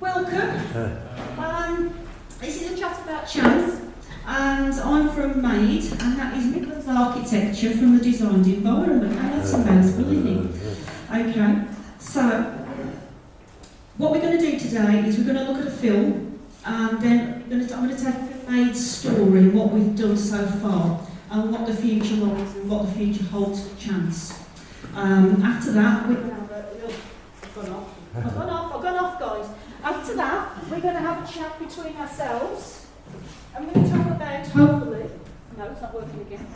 Welcome. This is a chat about chance, and I'm from Maid, and that is Midlands Architecture from the designed environment, and that's a mouthful, isn't it? Okay, so what we're going to do today is we're going to look at a film, and then I'm going to take Maid's story, what we've done so far, and what the future holds, and what the future holds for chance. After that, we're going to have a little... I've gone off, guys. After that, we're going to have a chat between ourselves, and we're going to talk about, hopefully... No, it's not working again.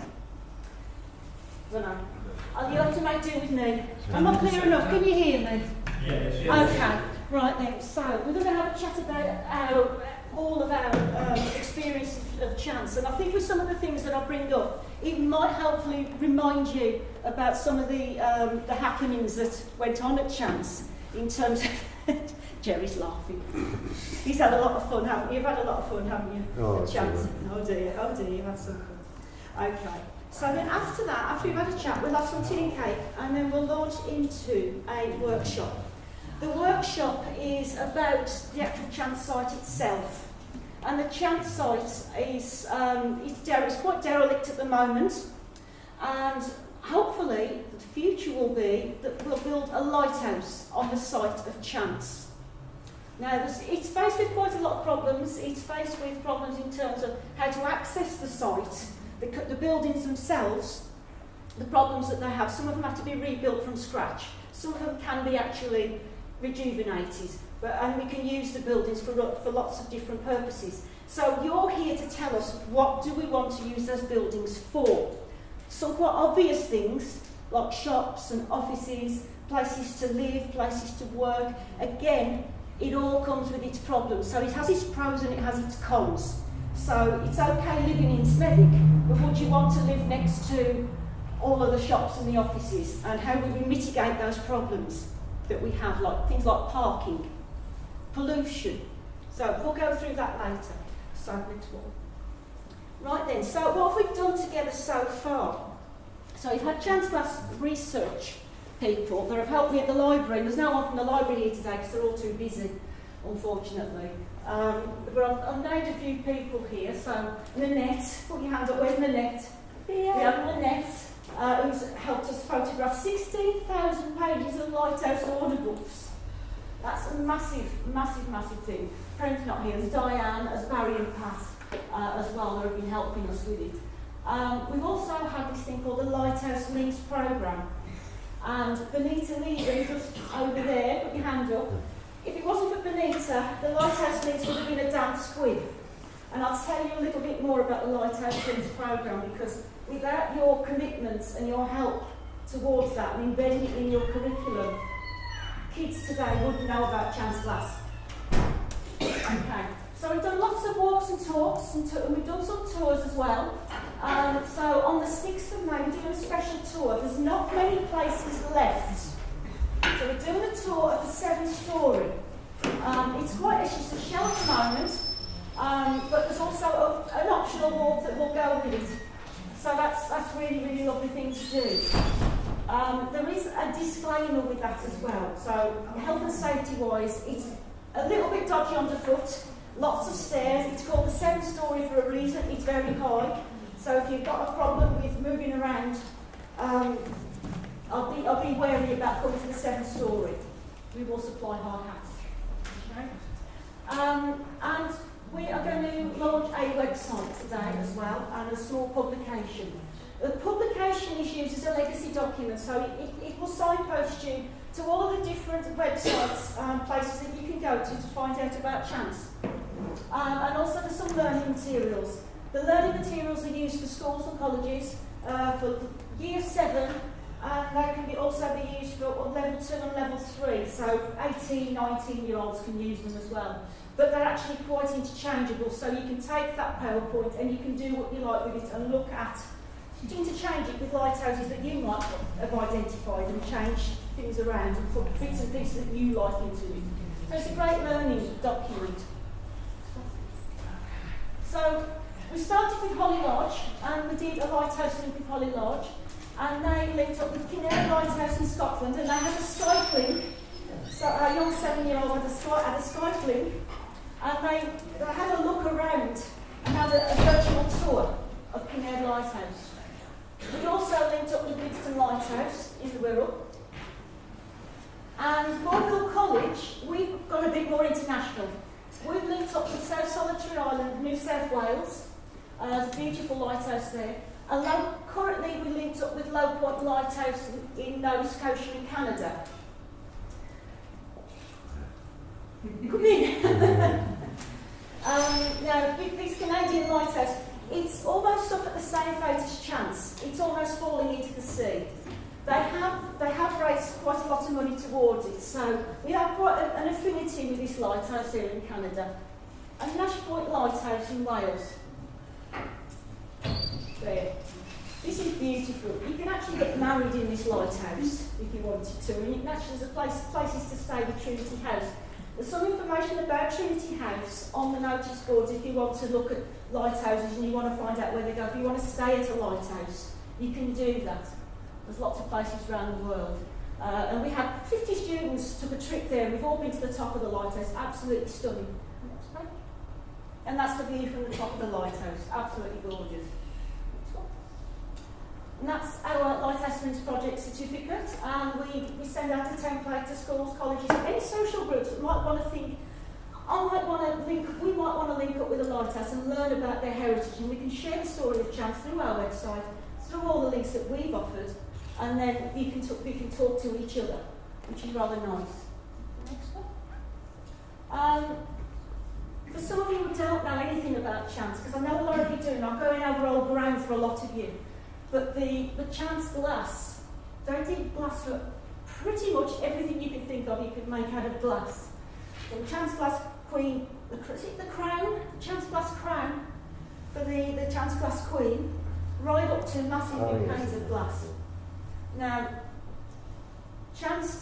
I don't know. You'll have to make do with me. Am I clear enough? Can you hear me? Yes. Okay, right then. So, we're going to have a chat about all of our experience of chance, and I think with some of the things that I bring up, it might hopefully remind you about some of the happenings that went on at chance in terms of... Gerry's laughing. He's had a lot of fun, haven't you? You've had a lot of fun, haven't you? Oh, chance. Oh dear, you've had some fun. Okay. So then after that, after we've had a chat, we'll have some tea and cake, and then we'll launch into a workshop. The workshop is about the actual chance site itself. And the chance site is it's quite derelict at the moment, and hopefully the future will be that we'll build a lighthouse on the site of chance. Now, it's faced with quite a lot of problems. It's faced with problems in terms of how to access the site, the buildings themselves, the problems that they have. Some of them have to be rebuilt from scratch. Some of them can be actually rejuvenated, and we can use the buildings for lots of different purposes. So you're here to tell us, what do we want to use those buildings for? Some quite obvious things, like shops and offices, places to live, places to work. Again, it all comes with its problems. So it has its pros and it has its cons. So it's okay living in Smethwick, but would you want to live next to all of the shops and the offices? And how would we mitigate those problems that we have, like things like parking, pollution? So we'll go through that later. So next one. Right then, so what have we done together so far? So we've had Chance Glass research people that have helped me at the library. There's no one from the library here today because they're all too busy, unfortunately. But I've named a few people here. So Nanette, put your hand up. Where's Nanette? Here. We have Nanette, who's helped us photograph 16,000 pages of Lighthouse order books. That's a massive thing. Friend's not here. There's Diane, as Barry and Pat as well, that have been helping us with it. We've also had this thing called the Lighthouse Links programme. And Benita Lee, just over there, put your hand up. If it wasn't for Benita, the Lighthouse Links would have been a damp squib. And I'll tell you a little bit more about the Lighthouse Links programme, because without your commitments and your help towards that and embedding it in your curriculum, kids today wouldn't know about Chance Glass. Okay, so we've done lots of walks and talks, and we've done some tours as well. So on the 6th of May, we're doing a special tour. There's not many places left. So we're doing a tour of the 7-storey. It's just a shell at the moment, but there's also an optional walk that will go with it. So that's really, really lovely thing to do. There is a disclaimer with that as well. So health and safety wise, it's a little bit dodgy underfoot, lots of stairs. It's called the 7-storey for a reason. It's very high. So if you've got a problem with moving around, I'll be wary about coming to the 7-storey. We will supply hard hats. Okay? And we are going to launch a website today as well, and a small publication. The publication is used as a legacy document, so it will signpost you to all of the different websites, places that you can go to find out about Chance. And also there's some learning materials. The learning materials are used for schools and colleges, for year 7, and they can also be used for level 2 and level 3, so 18, 19-year-olds can use them as well. But they're actually quite interchangeable, so you can take that PowerPoint and you can do what you like with it and look at, interchange it with lighthouses that you might have identified and change things around and put bits and pieces that you like into it. So it's a great learning document. So we started with Holly Lodge, and we did a lighthouse link with Holly Lodge, and they linked up with Kinnaird Lighthouse in Scotland, and they had a Skype link So our young 7-year-old had a sky blink, and they had a look around and had a virtual tour of Kinnaird Lighthouse. We also linked up with Winston Lighthouse in the Wirral. And Boyville College, we've gone a bit more international. We've linked up with South Solitary Island, New South Wales. There's a beautiful lighthouse there. And currently we linked up with Low Point Lighthouse in Nova Scotia in Canada. Come in. Now, this Canadian lighthouse, it's almost suffered the same fate as Chance. It's almost falling into the sea. They have raised quite a lot of money towards it, so we have quite an affinity with this lighthouse here in Canada. And Nash Point Lighthouse in Wales. There. This is beautiful. You can actually get married in this lighthouse if you wanted to, and it actually is places to stay with Trinity House. There's some information about Trinity House on the notice boards if you want to look at lighthouses and you want to find out where they go. If you want to stay at a lighthouse, you can do that. There's lots of places around the world. And we had 50 students took a trip there. We've all been to the top of the lighthouse. Absolutely stunning. And that's the view from the top of the lighthouse. Absolutely gorgeous. And that's our Lighthouse Links project certificate. And we send out a template to schools, colleges, any social groups that might want to think, we might want to link up with a lighthouse and learn about their heritage. And we can share the story of Chance through our website, through all the links that we've offered, and then we can talk to each other, which is rather nice. Next one. For some of you who don't know anything about Chance, because I know a lot of you do, and I'm going over old ground for a lot of you, but the Chance glass, they did glass for pretty much everything you can think of you could make out of glass. So the Chance glass queen, the crown, Chance glass crown for the Chance glass queen, right up to massive big panes of glass. Now, Chance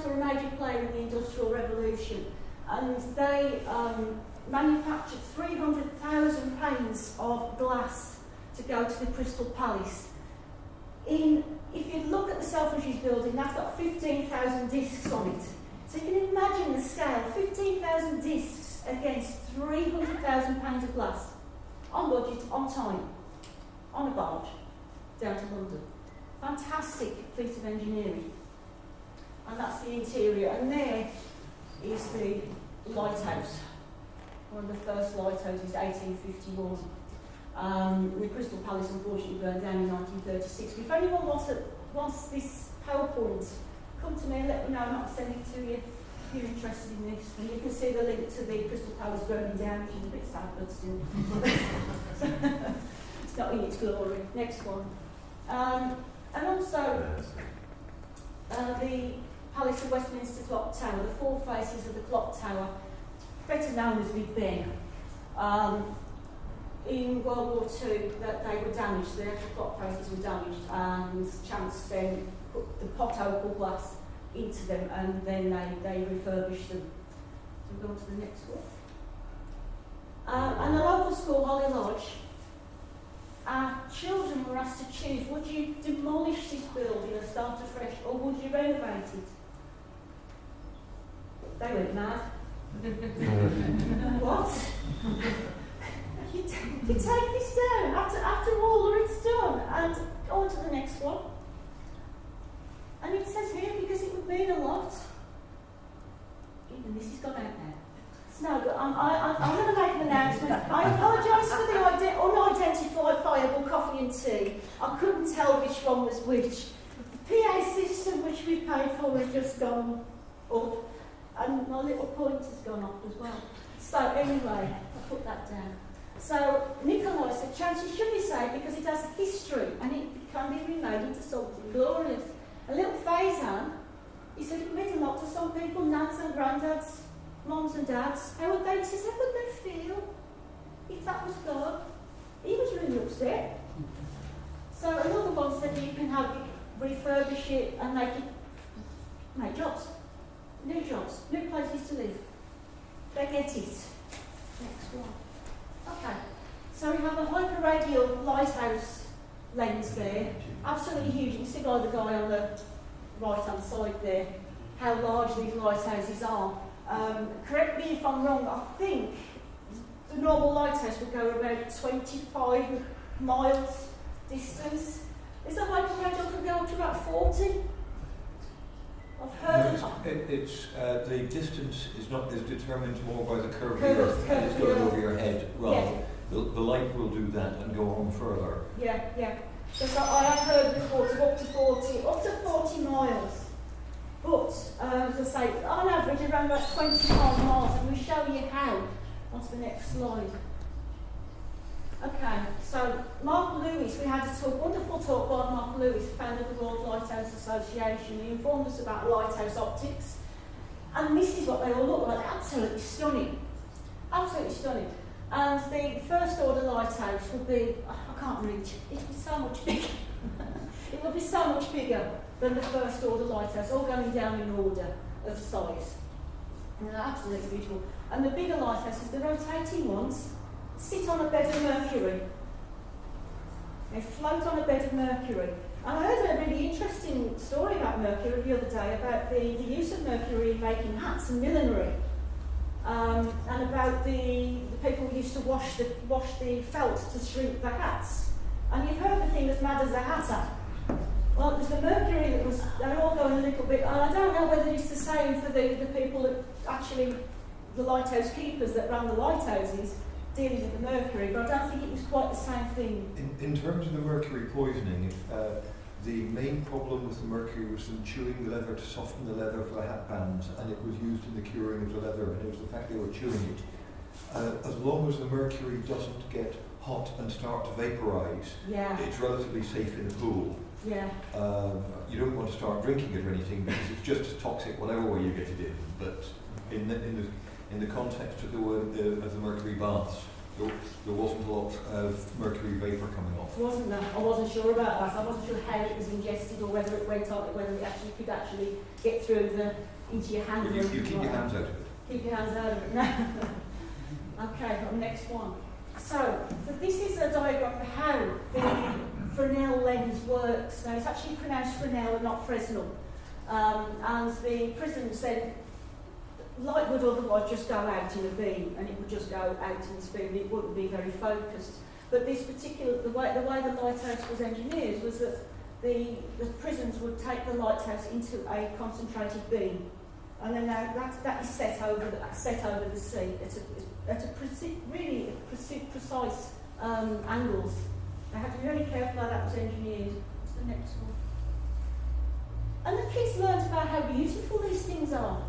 were a major player in the Industrial Revolution, and they manufactured 300,000 panes of glass to go to the Crystal Palace. If you look at the Selfridges building, that's got 15,000 discs on it. So you can imagine the scale, 15,000 discs against 300,000 panes of glass, on budget, on time, on a barge, down to London. Fantastic feat of engineering. And that's the interior. And there is the lighthouse. One of the first lighthouses, 1851. The Crystal Palace unfortunately burned down in 1936. If anyone wants this PowerPoint, come to me and let me know. I might send it to you if you're interested in this. And you can see the link to the Crystal Palace burning down, which is a bit sad, but still. It's not in its glory. Next one. And also the Palace of Westminster Clock Tower, the four faces of the clock tower, better known as Big Ben. In World War II, that they were damaged, the actual clock faces were damaged, and Chance then put the pot opal glass into them, and then they refurbished them. So we'll go on to the next one. And the local school, Holly Lodge, our children were asked to choose, would you demolish this building and start afresh, or would you renovate it? They went mad. What? You take this down after all it's done, and go on to the next one. And it says here, because it would mean a lot. Even this has gone out now. No, but I'm going to make an announcement. I apologise for the unidentifiable coffee and tea. I couldn't tell which one was which. The PA system which we paid for has just gone up, and my little point has gone off as well. So anyway, I put that down. So Nicola said, chances should be saved because it has a history and it can be remade into something glorious. A little Faizan, he said it meant a lot to some people, nans and granddads, mums and dads. How would they feel if that was God? He was really upset. So another one said you can have it, refurbish it and make jobs, new places to live. They get it. Next one. Okay, so we have a hyperradial lighthouse lens there, absolutely huge. You can see by the guy on the right-hand side there. how large these lighthouses are. Correct me if I'm wrong, I think the normal lighthouse would go about 25 miles distance. Is the hypermodal could go up to about 40? I've heard of that. The distance is determined more by the curve of the Curve earth. It's going over your head. Rather, Yeah. the light will do that and go on further. Yeah. Because I have heard reports of up to 40 miles. But, as I say, on average around about 25 miles, and we show you how. What's the next slide? Okay, so Mark Lewis, we had a wonderful talk by Mark Lewis, founder of the World Lighthouse Association. He informed us about lighthouse optics. And this is what they all look like, absolutely stunning. Absolutely stunning. And the first order lighthouse would be, I can't reach, it would be so much bigger. It would be so much bigger than the first order lighthouse, all going down in order of size. And they're absolutely beautiful. And the bigger lighthouses, the rotating ones, sit on a bed of mercury. They float on a bed of mercury. And I heard a really interesting story about mercury the other day, about the use of mercury in making hats and millinery. And about the people who used to wash the felt to shrink the hats. And you've heard the thing as mad as a hatter. Well, there's the mercury they're all going a little bit, and I don't know whether it's the same for the people that actually, the lighthouse keepers that ran the lighthouses, dealing with the mercury, but I don't think it was quite the same thing. In terms of the mercury poisoning, the main problem with the mercury was them chewing the leather to soften the leather for the hat bands, and it was used in the curing of the leather, and it was the fact they were chewing it. As long as the mercury doesn't get hot and start to vaporise, it's relatively safe in the pool. Yeah. You don't want to start drinking it or anything because it's just as toxic whatever way you get it in. But in the context of the mercury baths, there wasn't a lot of mercury vapour coming off. Wasn't there? I wasn't sure about that. I wasn't sure how it was ingested or whether it went on, whether it could actually get through into your hand. Well, you keep your hands out of it. Keep your hands out of it. No. Okay, on the next one. So this is a diagram for how the Fresnel lens works. Now it's actually pronounced Fresnel and not Fresnel. And the prism said light would otherwise just go out in a beam, and it would just go out in this beam, it wouldn't be very focused. But this particular, the way the lighthouse was engineered was that the prisms would take the lighthouse into a concentrated beam, and then that is set over the sea at a really precise angles. They had to be very careful how that was engineered. What's the next one? And the kids learned about how beautiful these things are.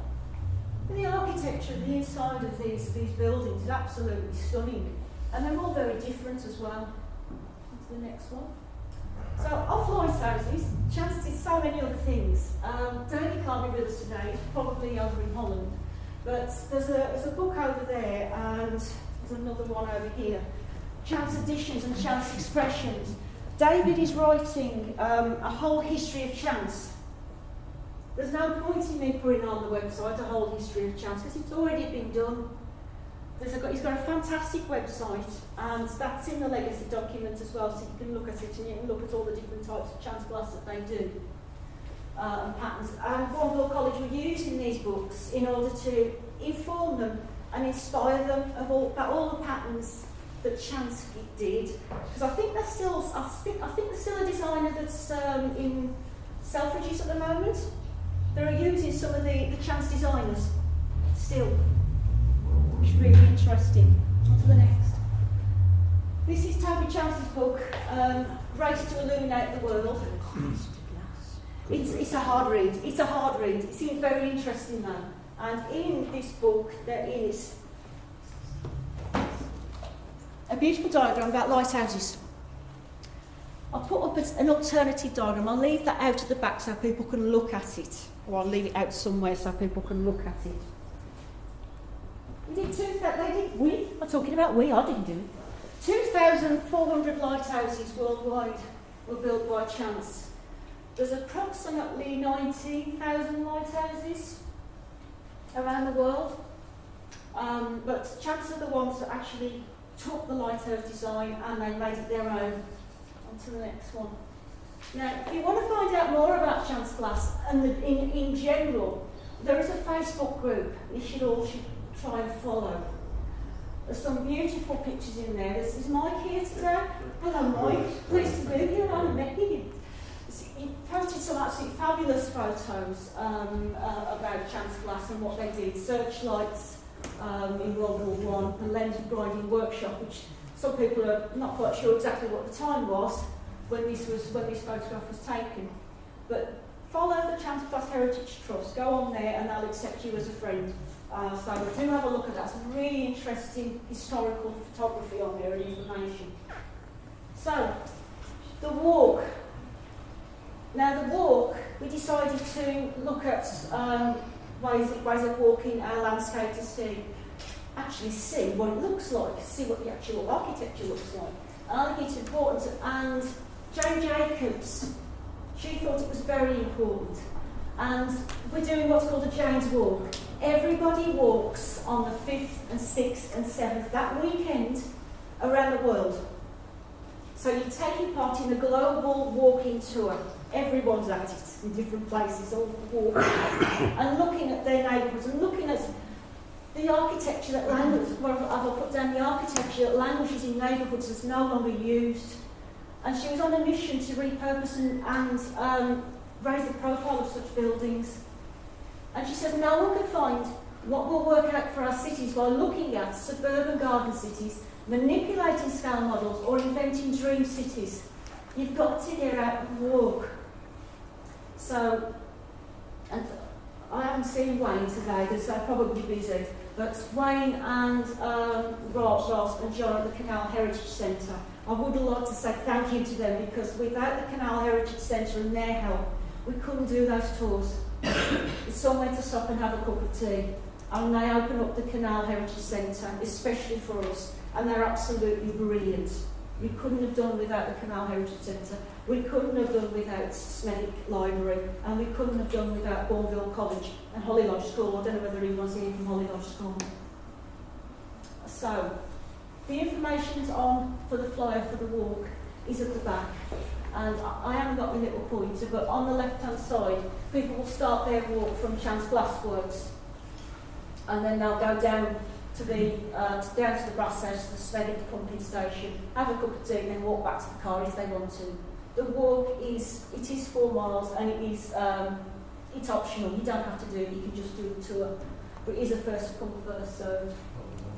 The architecture, the inside of these buildings is absolutely stunning. And they're all very different as well. What's the next one? So, off lighthouses, Chance did so many other things. David can't be with us today, he's probably over in Holland. But there's a book over there, and there's another one over here. Chance Additions and Chance Expressions. David is writing a whole history of chance. There's no point in me putting on the website a whole history of chance because it's already been done. He's got a fantastic website, and that's in the legacy document as well, so you can look at it and you can look at all the different types of chance glass that they do and patterns. And Cornwall College were using these books in order to inform them and inspire them of all the patterns that Chance did. Because I think there's still a designer that's in Selfridges at the moment. They're using some of the Chance designers still, which is really interesting. On to the next. This is Toby Chance's book, Race to Illuminate the World. It's a hard read. It's a hard read. It seems very interesting though. And in this book there is a beautiful diagram about lighthouses. I'll put up an alternative diagram. I'll leave that out at the back so people can look at it. Or I'll leave it out somewhere so people can look at it. I'm talking about we, I didn't do it. 2,400 lighthouses worldwide were built by Chance. There's approximately 19,000 lighthouses around the world. But Chance are the ones that actually took the lighthouse design and they made it their own. On to the next one. Now, if you want to find out more about Chance glass and in general, there is a Facebook group you all should try and follow. There's some beautiful pictures in there. Is Mike here today? Hello Mike, pleased to be here. I haven't met you. He posted some absolutely fabulous photos about Chance Glass and what they did. Searchlights in World War I, the lens grinding workshop, which some people are not quite sure exactly what the time was when this photograph was taken. But follow the Chance Glass Heritage Trust, go on there and they'll accept you as a friend. So do have a look at that. Some really interesting historical photography on there and information. So, the walk. Now the walk, we decided to look at ways of walking our landscape to actually see what it looks like, see what the actual architecture looks like. And I think it's important. And Jane Jacobs, she thought it was very important. And we're doing what's called a Jane's Walk. Everybody walks on the 5th and 6th and 7th, that weekend, around the world. So you're taking part in a global walking tour. Everyone's at it in different places, all walking and looking at their neighbourhoods and looking at the architecture that I've put down the architecture that languishes in neighbourhoods that's no longer used. And she was on a mission to repurpose and raise the profile of such buildings. And she says no one can find what will work out for our cities while looking at suburban garden cities, manipulating scale models or inventing dream cities. You've got to get out and walk. So, and I haven't seen Wayne today because they're probably busy, but Wayne and Ross and John at the Canal Heritage Centre, I would like to say thank you to them because without the Canal Heritage Centre and their help, we couldn't do those tours. It's somewhere to stop and have a cup of tea. And they open up the Canal Heritage Centre, especially for us, and they're absolutely brilliant. We couldn't have done without the Canal Heritage Centre. We couldn't have done without Smethwick Library, and we couldn't have done without Bourneville College and Holly Lodge School. I don't know whether anyone's here from Holly Lodge School. So, the information's on for the flyer for the walk is at the back. And I haven't got my little pointer, but on the left-hand side, people will start their walk from Chance Glassworks, and then they'll go down to the brass house, the Smethwick pumping station, have a cup of tea, and then walk back to the car if they want to. The walk is 4 miles, and it's optional. You don't have to do it. You can just do the tour, but it is a first come first served.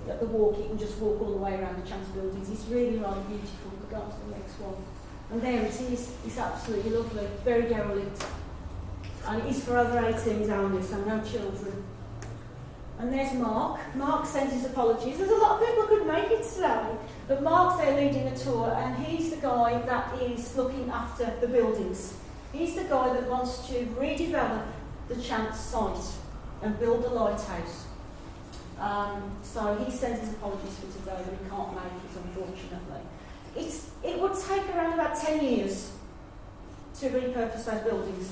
At the walk, you can just walk all the way around the Chance buildings. It's really rather beautiful. We'll go on to the next one. And there it is. It's absolutely lovely. Very derelict. And it is for over 18s only, so no children. And there's Mark. Mark sends his apologies. There's a lot of people who couldn't make it today. But Mark's there leading the tour, and he's the guy that is looking after the buildings. He's the guy that wants to redevelop the Chance site and build a lighthouse. So he sends his apologies for today, but he can't make it, unfortunately. It would take around about 10 years to repurpose those buildings.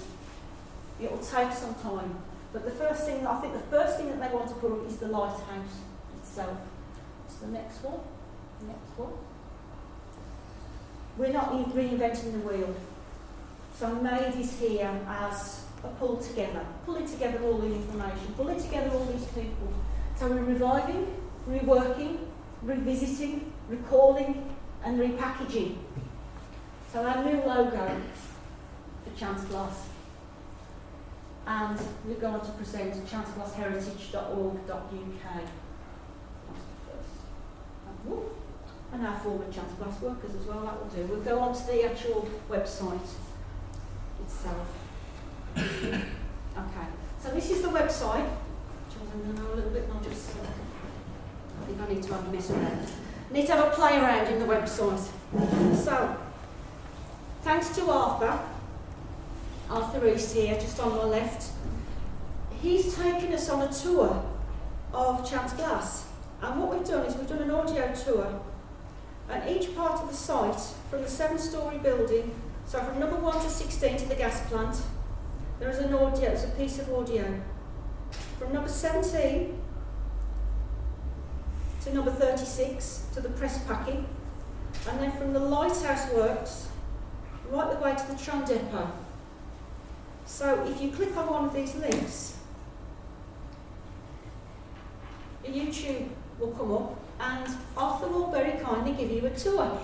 It will take some time. But the first thing that they want to put up is the lighthouse itself. What's the next one? The next one. We're not reinventing the wheel. So MADE is here as a pull together, pulling together all the information, pulling together all these people. So we're reviving, reworking, revisiting, recalling, and repackaging. So our new logo for Chance Glass. And we're going to present chanceglassheritage.org.uk. And our former Chance Glass workers as well, that will do. We'll go on to the actual website itself. Okay, so this is the website. I'm going to know a little bit more just. I think I need to have a mess around. Need to have a play around in the website. So, thanks to Arthur East here, just on my left. He's taken us on a tour of Chance Glass. And what we've done is we've done an audio tour. And each part of the site, from the 7-storey building, so from number 1 to 16 to the gas plant, there is an audio, there's a piece of audio. From number 17 to number 36 to the press packing, and then from the lighthouse works right the way to the tram depot. So if you click on one of these links, YouTube will come up and Arthur will very kindly give you a tour.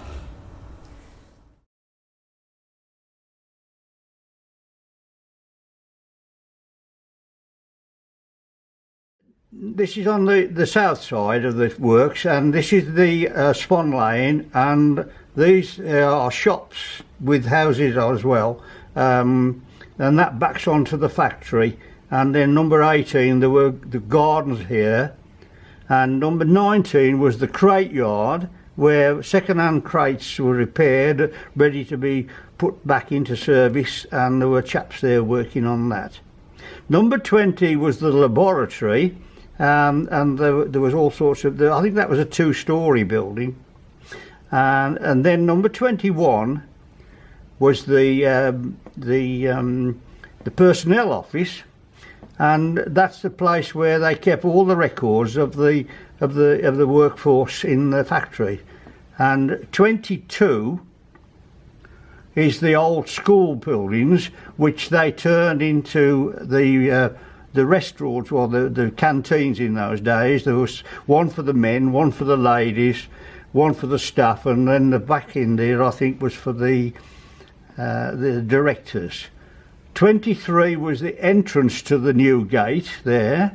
This is on the south side of the works, and this is the Swan Lane, and these are shops with houses as well, and that backs onto the factory. And then number 18 there were the gardens here, and number 19 was the crate yard where second-hand crates were repaired, ready to be put back into service, and there were chaps there working on that. Number 20 was the laboratory. And there was all sorts of, I think that was a two-storey building, and then number 21 was the personnel office, and that's the place where they kept all the records of the workforce in the factory. And 22 is the old school buildings, which they turned into the restaurants, or the canteens in those days. There was one for the men, one for the ladies, one for the staff, and then the back end there I think was for the directors. 23 was the entrance to the new gate there,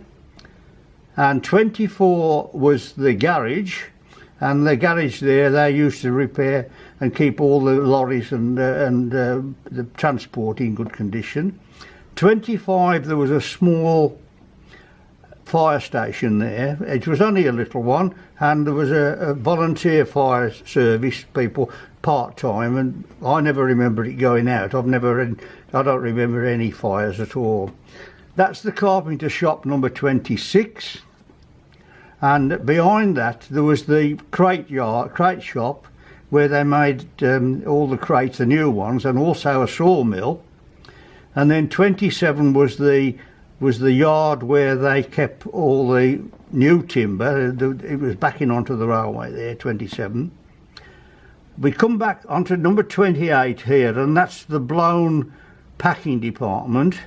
and 24 was the garage, and the garage there they used to repair and keep all the lorries and the transport in good condition. 25 there was a small fire station there. It was only a little one, and there was a volunteer fire service people part-time, and I never remember it going out. I don't remember any fires at all. That's the carpenter shop number 26, and behind that there was the crate shop where they made all the crates, the new ones, and also a sawmill. And then 27 was the yard where they kept all the new timber. It was backing onto the railway there, 27. We come back onto number 28 here, and that's the blown packing department,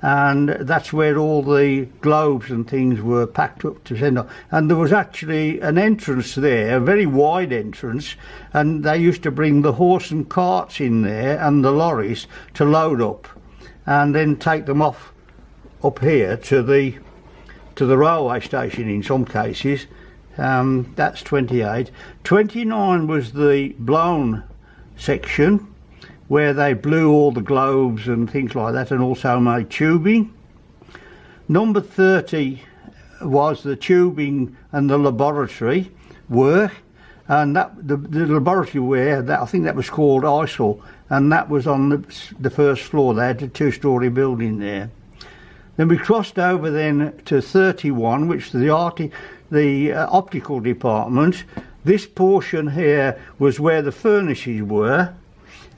and that's where all the globes and things were packed up to send off. And there was actually an entrance there, a very wide entrance, and they used to bring the horse and carts in there and the lorries to load up, and then take them off up here to the railway station in some cases. That's 28. 29 was the blown section where they blew all the globes and things like that, and also made tubing. Number 30 was the tubing and the laboratory work, and that the laboratory where I think that was called ISIL, and that was on the first floor. They had a two-storey building there. Then we crossed over then to 31, which is the optical department. This portion here was where the furnaces were,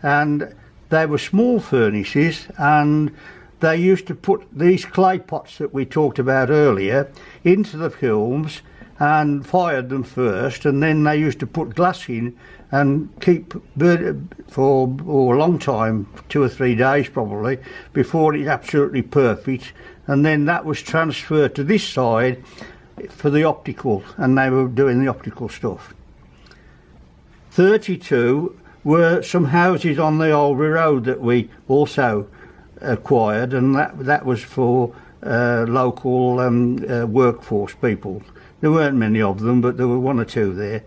and they were small furnaces, and they used to put these clay pots that we talked about earlier into the kilns and fired them first, and then they used to put glass in and keep for a long time, 2 or 3 days probably, before it's absolutely perfect, and then that was transferred to this side for the optical, and they were doing the optical stuff. 32 were some houses on the Albury Road that we also acquired, and that was for local workforce people. There weren't many of them, but there were 1 or 2 there.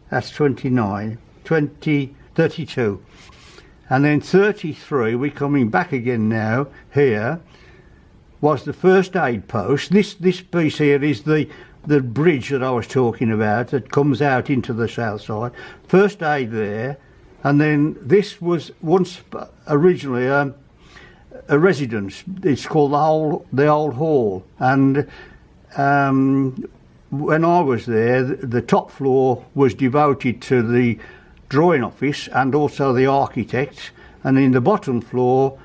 That's 29, 32. And then 33, we're coming back again now, here, was the first aid post. This piece here is the bridge that I was talking about that comes out into the south side. First aid there, and then this was once originally a residence. It's called the Old Hall, and when I was there, the top floor was devoted to the drawing office and also the architect, and in the bottom floor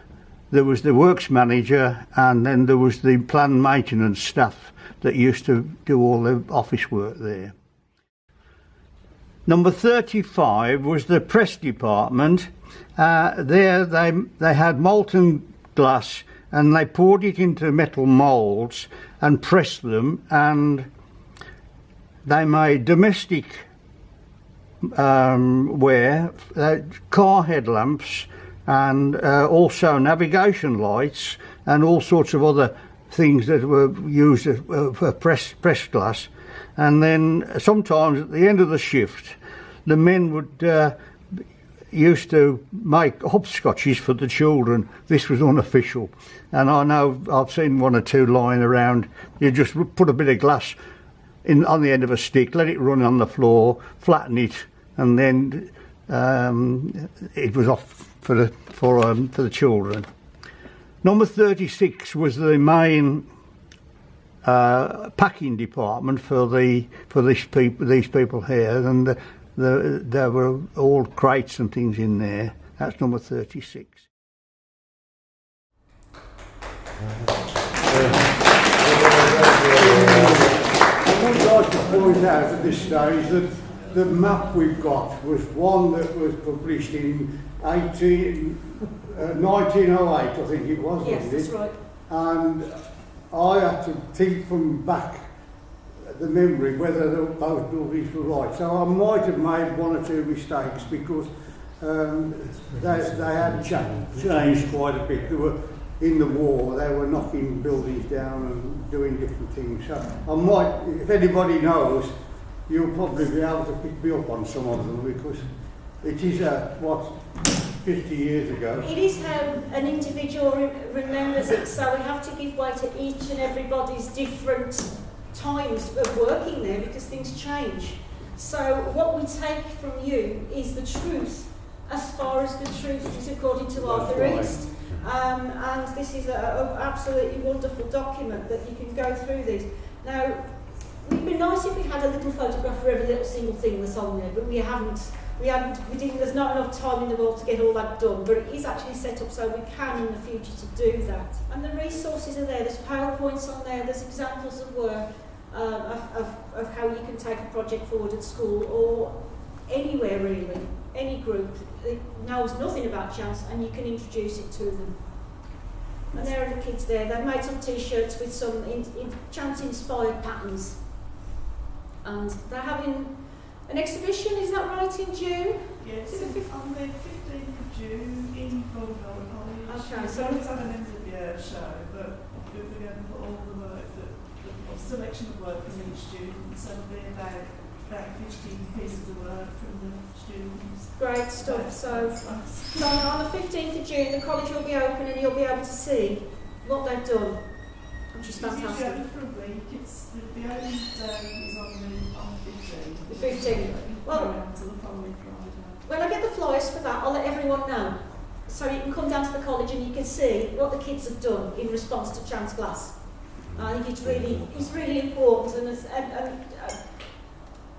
there was the works manager, and then there was the planned maintenance staff that used to do all the office work there. Number 35 was the press department. There they had molten glass, and they poured it into metal moulds and pressed them, and they made domestic wear, car headlamps, and also navigation lights, and all sorts of other things that were used for press glass. And then sometimes at the end of the shift, the men would used to make hopscotches for the children. This was unofficial, and I know I've seen one or two lying around. You just put a bit of glass on the end of a stick, let it run on the floor, flatten it, and then it was off for the children. Number 36 was the main packing department for these people here, and there were all crates and things in there. That's number 36. I would like to point out at this stage that the map we've got was one that was published in 1908, I think it was. Yes, that's right. And I had to think from back the memory whether those buildings were right. So I might have made one or two mistakes because they had changed quite a bit. They were in the war, they were knocking buildings down and doing different things. So I might, if anybody knows, you'll probably be able to pick me up on some of them because it is 50 years ago. It is how an individual remembers it, so we have to give way to each and everybody's different times of working there because things change. So what we take from you is the truth as far as the truth is according to Arthur East. And this is an absolutely wonderful document that you can go through these. Now, it would be nice if we had a little photograph for every little single thing that's on there, but we didn't, there's not enough time in the world to get all that done, but it is actually set up so we can in the future to do that. And the resources are there, there's PowerPoints on there, there's examples of work of how you can take a project forward at school or anywhere really, any group that knows nothing about chance and you can introduce it to them. And there are the kids there, they've made some t-shirts with some chance inspired patterns. And they're having an exhibition, is that right, in June? Yes, on the 15th of June in Malvern College. Okay, so it's an end of year show, but we're going to put all the work, the selection of work from each student, so it'll be about 15 pieces of work from the students. great stuff. So on the 15th of June, the college will be open and you'll be able to see what they've done, which is fantastic. It's usually for a week. It's the only day is on the 15th. The 15th. Well, until the following Friday. when I get the flyers for that, I'll let everyone know. So you can come down to the college and you can see what the kids have done in response to Chance Glass. I think it's really important, and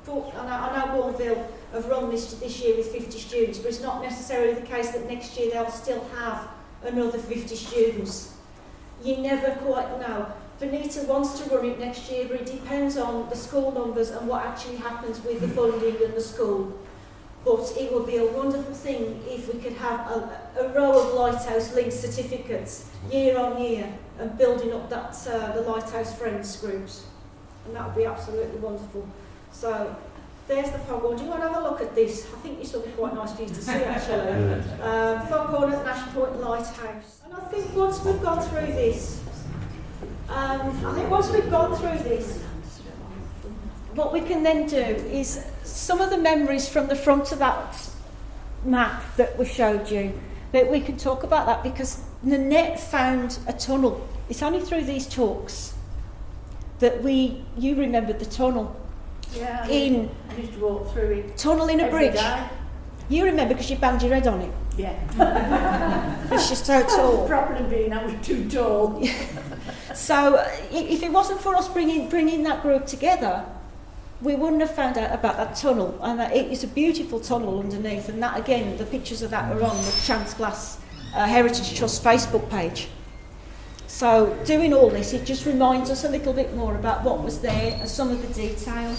I know Bourneville have run this year with 50 students, but it's not necessarily the case that next year they'll still have another 50 students. You never quite know. Benita wants to run it next year, but it depends on the school numbers and what actually happens with the funding and the school. But it would be a wonderful thing if we could have a row of Lighthouse linked certificates year on year and building up that the Lighthouse Friends groups. And that would be absolutely wonderful. So there's the foghorn. Do you want to have a look at this? I think this will be quite nice for you to see actually. Foghorn at Nash Point Lighthouse. And I think once we've gone through this, what we can then do is some of the memories from the front of that map that we showed you, that we can talk about that because Nanette found a tunnel. It's only through these talks that you remembered the tunnel. Yeah, I used to walk through it. Tunnel in a bridge. Day. You remember because you banged your head on it. Yeah. It's just so tall. Probably being I was too tall. So if it wasn't for us bringing that group together, we wouldn't have found out about that tunnel. And it's a beautiful tunnel underneath. And that again, the pictures of that are on the Chance Glass Heritage Trust Facebook page. So doing all this, it just reminds us a little bit more about what was there and some of the detail.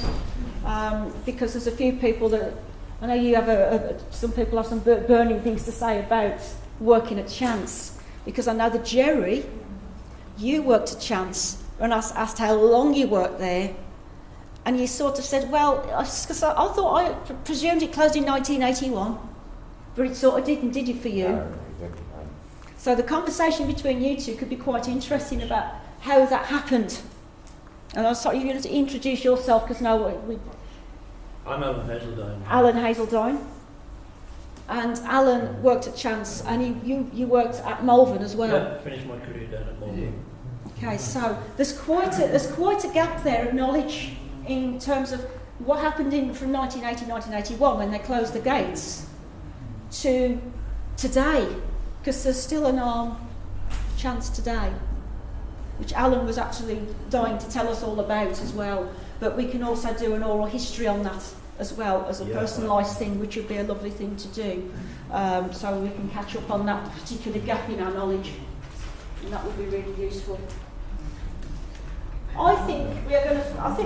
Because there's a few people that, I know you have some people have some burning things to say about working at Chance. Because I know that Gerry, you worked at Chance, and asked how long you worked there. And you sort of said, well, because I thought I presumed it closed in 1981, but it sort of didn't, did it for you? No, exactly. So the conversation between you two could be quite interesting about how that happened. And I'll start you to introduce yourself, because now I'm Alan Hazeldine. Alan Hazeldine. And Alan worked at Chance, and you worked at Malvern as well. Yeah, finished my career down at Malvern. Okay, so there's quite a gap there of knowledge in terms of what happened from 1980 1981 when they closed the gates to today, because there's still an arm Chance today, which Alan was actually dying to tell us all about as well. But we can also do an oral history on that as well as a personalised thing, which would be a lovely thing to do. So we can catch up on that particular gap in our knowledge, and that would be really useful. I think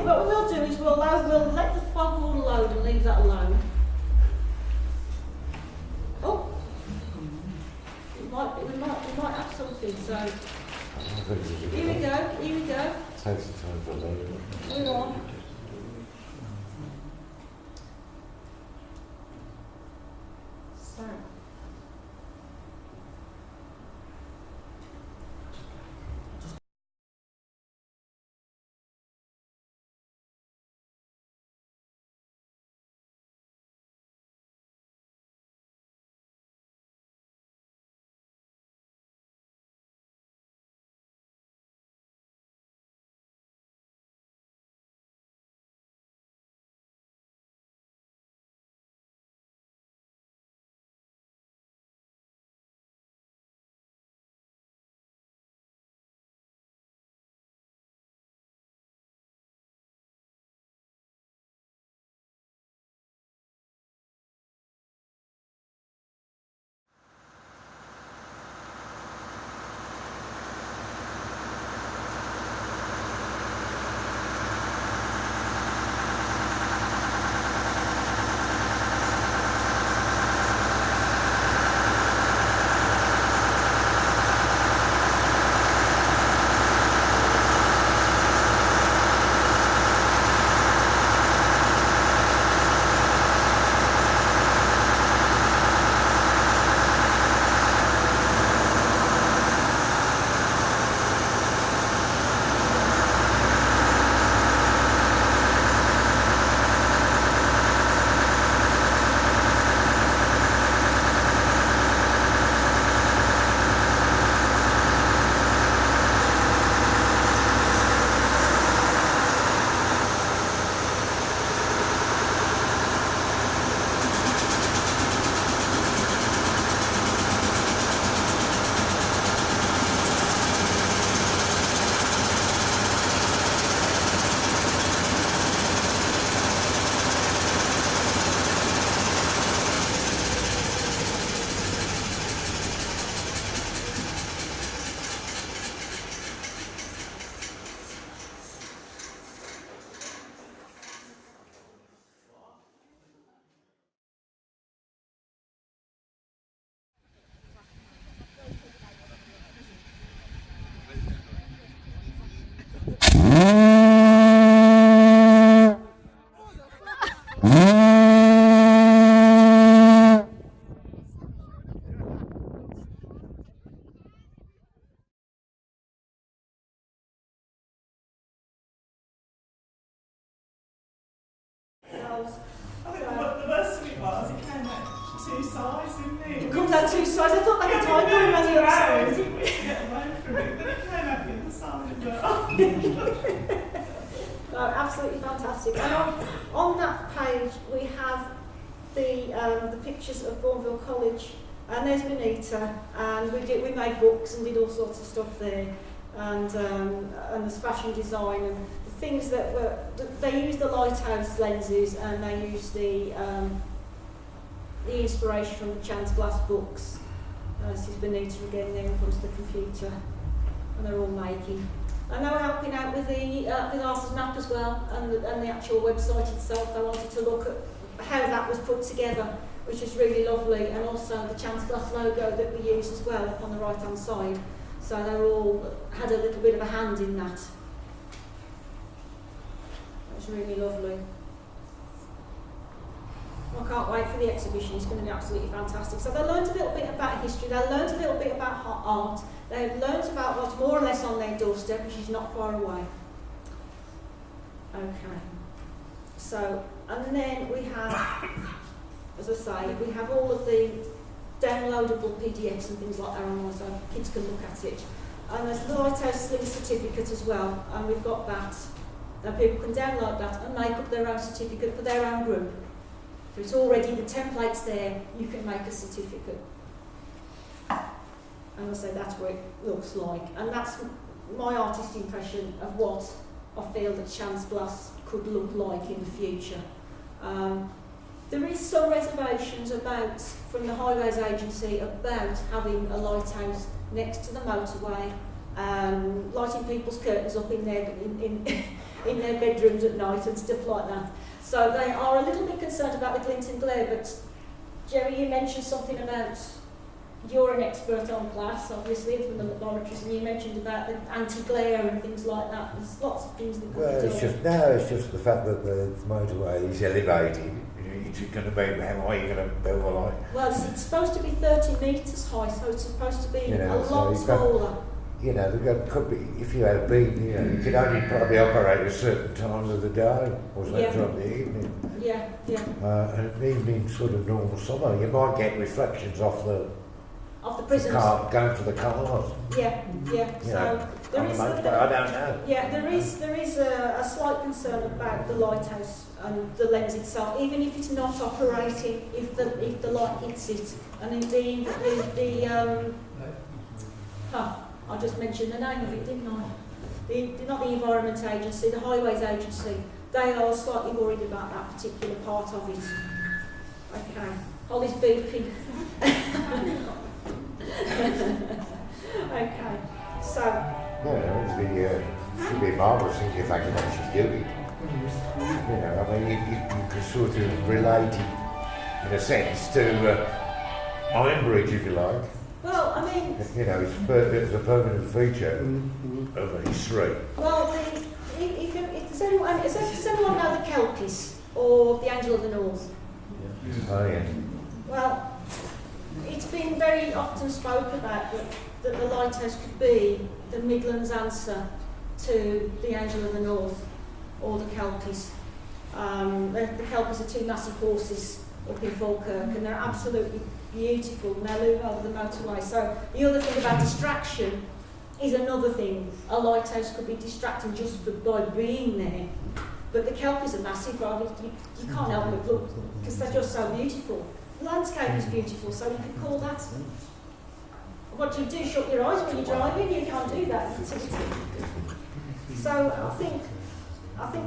what we will do is we'll let the foghorn load and leave that alone. Oh, we might have something. So here we go. Takes the time for a load. We're on. So. I think the best of it was it came out two sides, didn't it? It comes out two sides. I thought like a typo around the other side. We get away from it, but it came out the other side as well. No, absolutely fantastic. And on that page we have the pictures of Bourneville College, and there's Benita, and we made books and did all sorts of stuff there, and there's fashion design and the things that were. They used the lighthouse lenses, and they used the inspiration from the Chance Glass books. This is Benita again there in front of the computer, and they're all making. And they were helping out with the Arthur's map as well, and the actual website itself. They wanted to look at how that was put together, which is really lovely, and also the Chance Glass logo that we use as well up on the right hand side. So they all had a little bit of a hand in that. It was was really lovely. I can't wait for the exhibition, it's going to be absolutely fantastic. So they learned a little bit about history, they learned a little bit about art, they've learned about what's more or less on their doorstep, which is not far away. Okay. So, and then we have, as I say, we have all of the downloadable PDFs and things like that online, so kids can look at it. And there's the Lighthouse Slim certificate as well, and we've got that. Now people can download that and make up their own certificate for their own group. So it's already, the template's there, you can make a certificate. And I say that's what it looks like. And that's my artist impression of what I feel that Chance Glass could look like in the future. There is some reservations about, from the Highways Agency, about having a lighthouse next to the motorway, lighting people's curtains up in their bedrooms at night and stuff like that. So they are a little bit concerned about the glint and glare, but Gerry, you mentioned something about, you're an expert on glass, obviously, from the laboratories, and you mentioned about the anti-glare and things like that. There's lots of things that could be done. It's just the fact that the motorway is elevated. It's going to be, how high are you going to build a light? Well, it's supposed to be 30 metres high, so it's supposed to be a lot so smaller. There could be, if you had a beam, you could only probably operate at certain times of the day, or later on in the evening. Yeah. And evening, sort of normal summer, you might get reflections off the prisons. Going to the cars. Yeah. So there is I don't know. Yeah, there is a slight concern about the lighthouse and the lens itself, even if it's not operating, if the light hits it. And indeed, I just mentioned the name of it, didn't I? Not the Environment Agency, the Highways Agency. They are slightly worried about that particular part of it. Okay, Holly's beeping. Okay, so. It would be marvellous if I could actually do it. You could sort of relate it, in a sense, to Ironbridge, if you like. Well, I mean... it's a permanent feature of the history. Well, does anyone know the Kelpies or the Angel of the North? Oh, yeah. Well, it's been very often spoken about that the lighthouse could be the Midlands answer to the Angel of the North or the Kelpies. The Kelpies are two massive horses up in Falkirk, and they're absolutely beautiful, and they loom over the motorway. So the other thing about distraction is another thing. A lighthouse could be distracting just by being there. But the Kelpies are massive, you can't help but look, because they're just so beautiful. The landscape is beautiful, so you could call that. What do you do? Shut your eyes when you're driving? You can't do that. So I think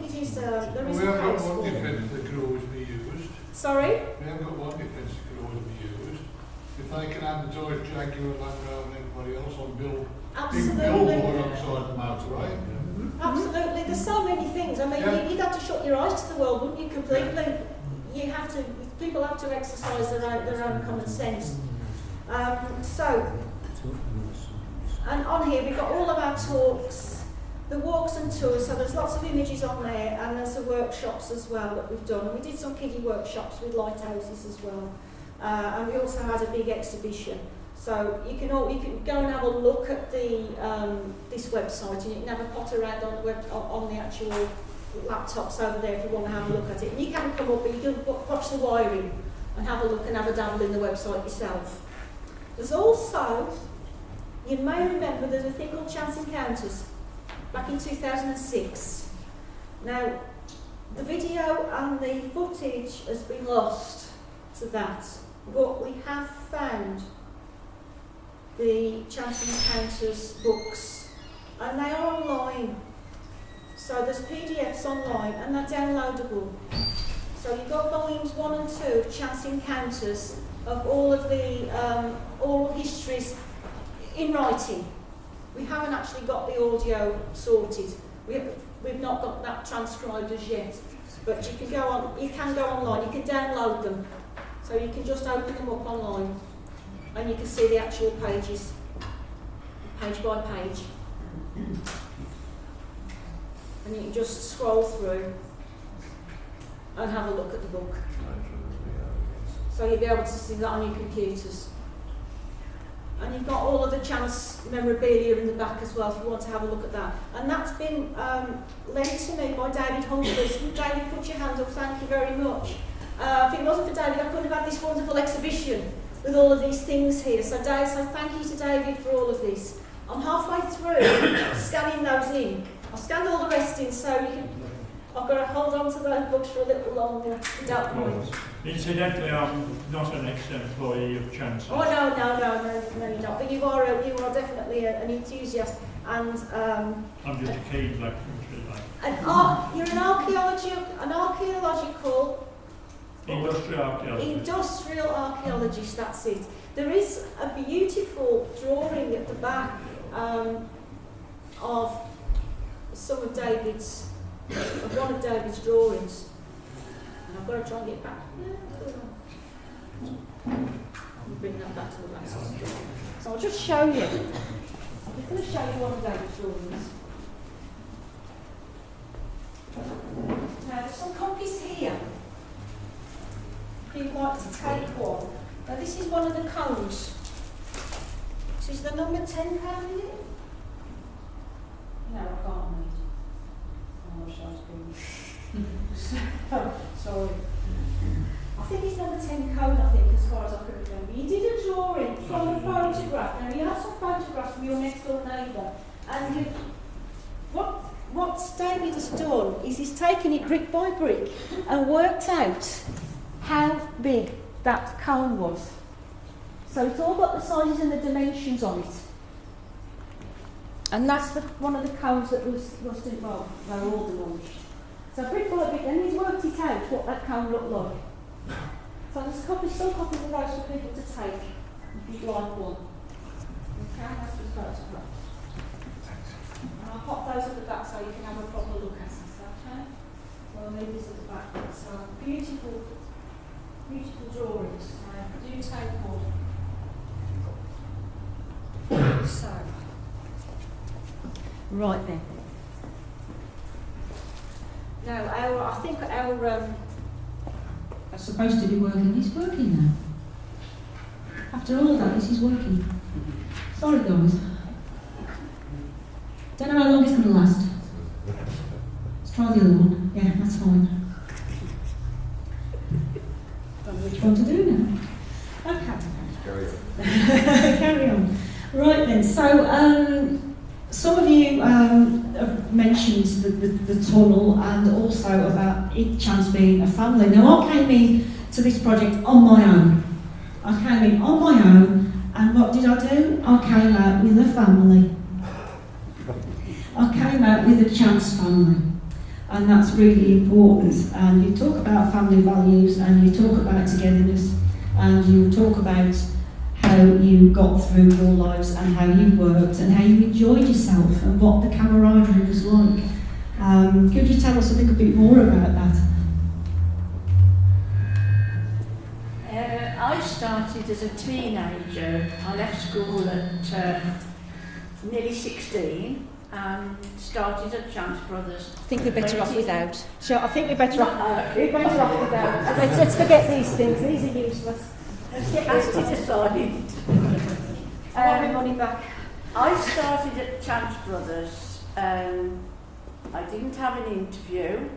it is. There is a case for it. We haven't got one defence that could always be used. Sorry? We haven't got one defence that could always be used. If they can advertise Jaguar, Land Rover and everybody else on big billboard on the side of the motorway. Absolutely. There's so many things. I mean, you'd have to shut your eyes to the world, wouldn't you, completely? You have to. People have to exercise their own common sense. And on here we've got all of our talks, the walks and tours, so there's lots of images on there, and there's the workshops as well that we've done. And we did some kiddie workshops with lighthouses as well. And we also had a big exhibition. So you can go and have a look at the this website, and you can have a pot around on the actual laptops over there if you want to have a look at it. And you can come up and you can watch the wiring and have a look and have a dabble in the website yourself. There's also, you may remember, there's a thing called Chance Encounters back in 2006. Now, the video and the footage has been lost to that, but we have found the Chance Encounters books, and they are online. So there's PDFs online, and they're downloadable. So you've got volumes 1 and 2 of Chance Encounters of all of the oral histories in writing. We haven't actually got the audio sorted. We've not got that transcribed as yet. But you can go online, you can download them. So you can just open them up online, and you can see the actual pages, page by page. And you can just scroll through and have a look at the book. So you'll be able to see that on your computers. And you've got all of the chance memorabilia in the back as well if you want to have a look at that. And that's been lent to me by David Humphreys. David, put your hand up, thank you very much. If it wasn't for David, I couldn't have had this wonderful exhibition with all of these things here. So thank you to David for all of this. I'm halfway through scanning those in. I'll scan all the rest in so you can... I've got to hold on to those books for a little longer, if you don't mind. Incidentally, I'm not an ex-employee of Chance. Oh, no, you don't. But you are definitely an enthusiast, and I'm just a keen black country lad. You're an archaeological industrial archaeologist. That's it. There is a beautiful drawing at the back of one of David's drawings. And I've got to try and get it back. I'll bring that back to the back. So I'll just show you. I'm just going to show you one of David's drawings. Now there's some copies here. If you'd like to take one. Now this is one of the cones. This is the number 10 pound, is it? No, I can't read. Sorry. I think it's number 10 code, as far as I can remember. You did a drawing from a photograph. Now, you have some photographs from your next door neighbour. And what David has done is he's taken it brick by brick and worked out how big that cone was. So it's all got the sizes and the dimensions on it. And that's one of the cones that was they're all demolished. So brick by brick, and he's worked it out what that cone looked like. So there's some copies of those for people to take, if you'd like one. Okay, that's the photograph. And I'll pop those at the back so you can have a proper look at it, okay? So I'll leave this at the back. So beautiful drawings. Do take one. So. Right then. Now, I think our that's supposed to be working. It's working now. After all that, this is working. Sorry, guys. Don't know how long it's going to last. Let's try the other one. Yeah, that's fine. Don't know which one to do now. Okay. Carry on. Right then. So. Some of you have mentioned the tunnel and also about Chance being a family. Now, I came in to this project on my own. I came in on my own, and what did I do? I came out with a family. I came out with a Chance family, and that's really important. And you talk about family values, and you talk about togetherness, and you talk about how you got through your lives and how you worked and how you enjoyed yourself and what the camaraderie was like. Could you tell us a little bit more about that? I started as a teenager. I left school at nearly 16 and started at Chance Brothers. I think we're better off without. Sure, I think we're better off without. So let's forget these things. These are useless. Let's get back to the side. I want my money back. I started at Chance Brothers. I didn't have an interview.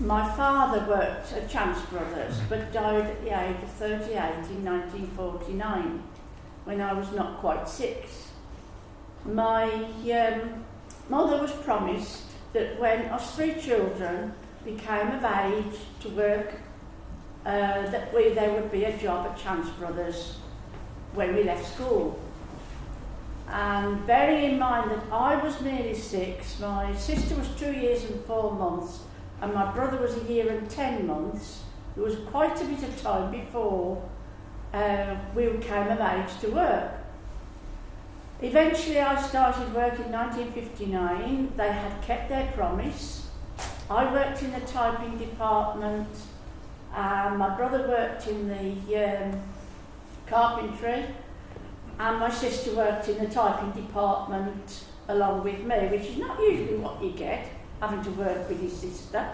My father worked at Chance Brothers but died at the age of 38 in 1949 when I was not quite 6. My mother was promised that when us 3 children became of age to work, that there would be a job at Chance Brothers when we left school. And bearing in mind that I was nearly 6, my sister was 2 years and 4 months, and my brother was 1 year and 10 months, there was quite a bit of time before we came of age to work. Eventually I started work in 1959. They had kept their promise. I worked in the typing department. My brother worked in the carpentry, and my sister worked in the typing department along with me, which is not usually what you get having to work with his sister.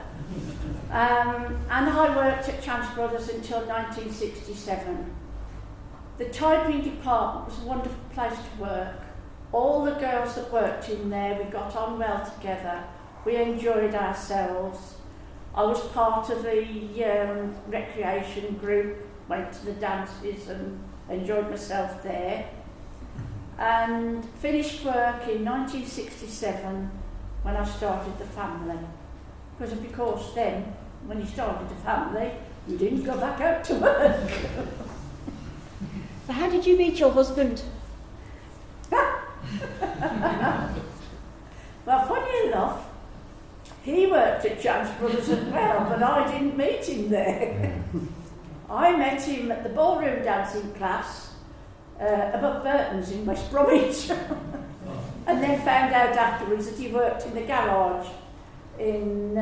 And I worked at Chance Brothers until 1967. The typing department was a wonderful place to work. All the girls that worked in there, we got on well together. We enjoyed ourselves. I was part of the recreation group, went to the dances and enjoyed myself there. And finished work in 1967 when I started the family. Because of course then, when you started the family, you didn't go back out to work. So how did you meet your husband? Well, funny enough, he worked at Chance Brothers as well, but I didn't meet him there. I met him at the ballroom dancing class above Burton's in West Bromwich. And then found out afterwards that he worked in the garage in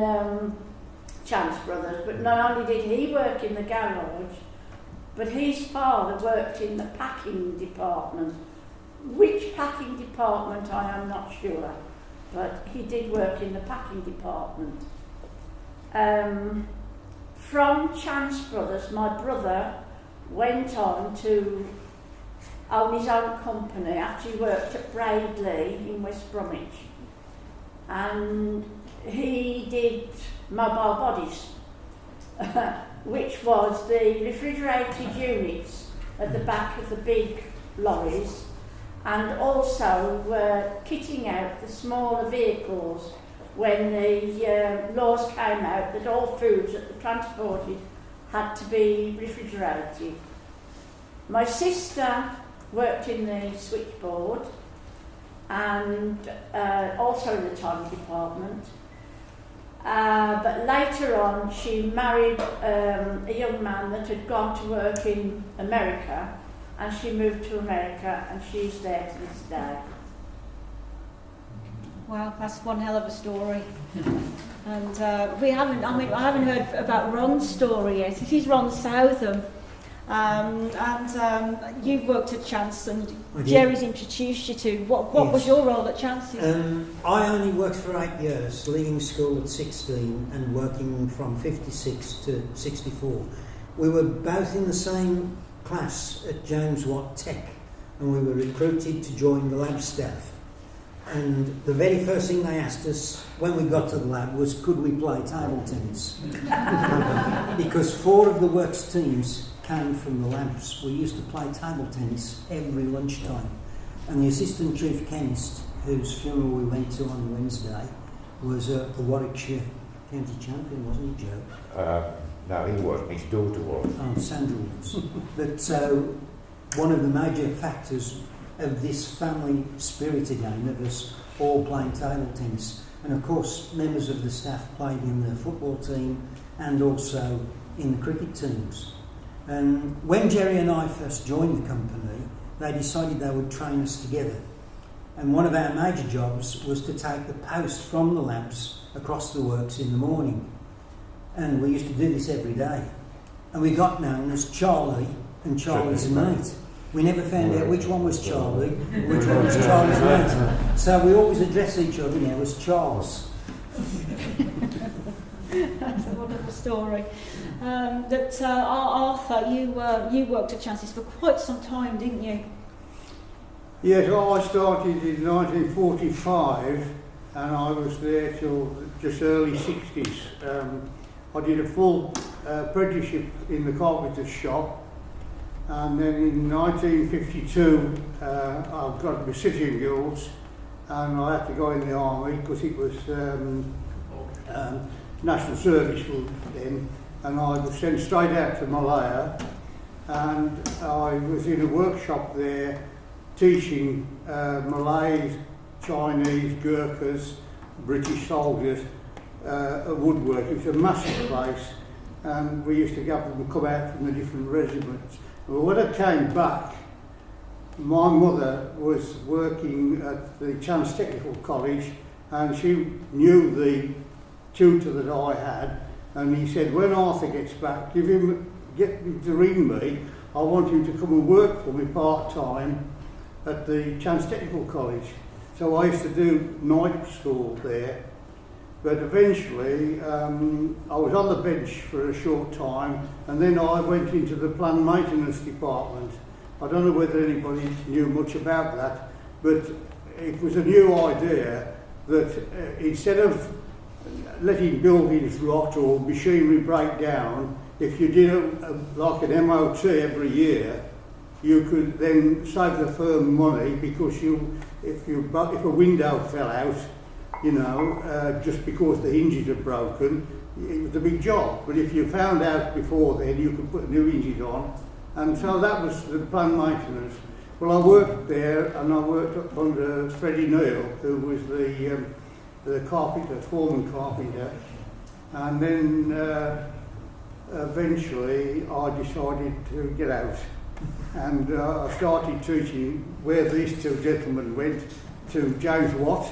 Chance Brothers. But not only did he work in the garage, but his father worked in the packing department. Which packing department, I am not sure, but he did work in the packing department. From Chance Brothers, my brother went on to own his own company after he worked at Braidley in West Bromwich. And he did mobile bodies, which was the refrigerated units at the back of the big lorries, and also kitting out the smaller vehicles when the laws came out that all foods that were transported had to be refrigerated. My sister worked in the switchboard and also in the typing department. But later on she married a young man that had gone to work in America, and she moved to America and she's there to this day. Wow, that's one hell of a story. And I haven't heard about Ron's story yet. This is Ron Southam. You've worked at Chance and Gerry's introduced you to. What was your role at Chance? I only worked for 8 years, leaving school at 16 and working from 56 to 64. We were both in the same class at James Watt Tech, and we were recruited to join the lab staff. And the very first thing they asked us when we got to the lab was, could we play table tennis? Because 4 of the works teams came from the labs. We used to play table tennis every lunchtime. And the assistant chief chemist, whose funeral we went to on Wednesday, was the Warwickshire county champion, wasn't he, Joe? No, he wasn't. His daughter was. Oh, Sandra was. But one of the major factors of this family spirit again, of us all playing table tennis. And of course, members of the staff played in the football team and also in the cricket teams. And when Gerry and I first joined the company, they decided they would train us together. And one of our major jobs was to take the post from the labs across the works in the morning. And we used to do this every day. And we got known as Charlie and Charlie's mate. We never found out which one was Charlie, which one was Charlie's mate. So we always address each other now as Charles. That's a wonderful story. Arthur, you worked at Chance's for quite some time, didn't you? Yes, I started in 1945 and I was there till just early 60s. I did a full apprenticeship in the carpenter's shop, and then in 1952 I got my City Guilds and I had to go in the army because it was national service then, and I was sent straight out to Malaya, and I was in a workshop there teaching Malays, Chinese, Gurkhas, British soldiers woodwork. It was a massive place, and we used to have them come out from the different regiments. Well, when I came back, my mother was working at the Chance Technical College, and she knew the tutor that I had, and he said, when Arthur gets back, get him to ring me. I want him to come and work for me part-time at the Chance Technical College. So I used to do night school there, But eventually, I was on the bench for a short time, and then I went into the planned maintenance department. I don't know whether anybody knew much about that, but it was a new idea that instead of letting buildings rot or machinery break down, if you did like an MOT every year, you could then save the firm money, because if a window fell out, you know, just because the hinges are broken, it was a big job. But if you found out before then, you could put new hinges on. And so that was the planned maintenance. Well, I worked there, and I worked up under Freddie Neal, who was the carpenter, foreman carpenter. And then eventually I decided to get out. And I started teaching where these two gentlemen went, to James Watt.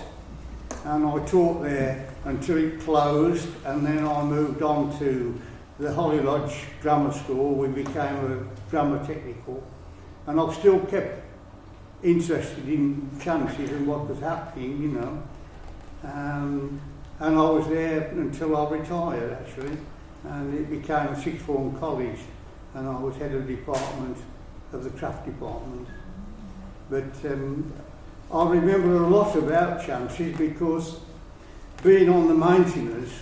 And I taught there until it closed, and then I moved on to the Holly Lodge Drama School. We became a drama technical, and I've still kept interested in chances and what was happening, you know. And I was there until I retired, actually, and it became a sixth form college, and I was head of the department of the craft department. But I remember a lot about chances, because being on the maintenance,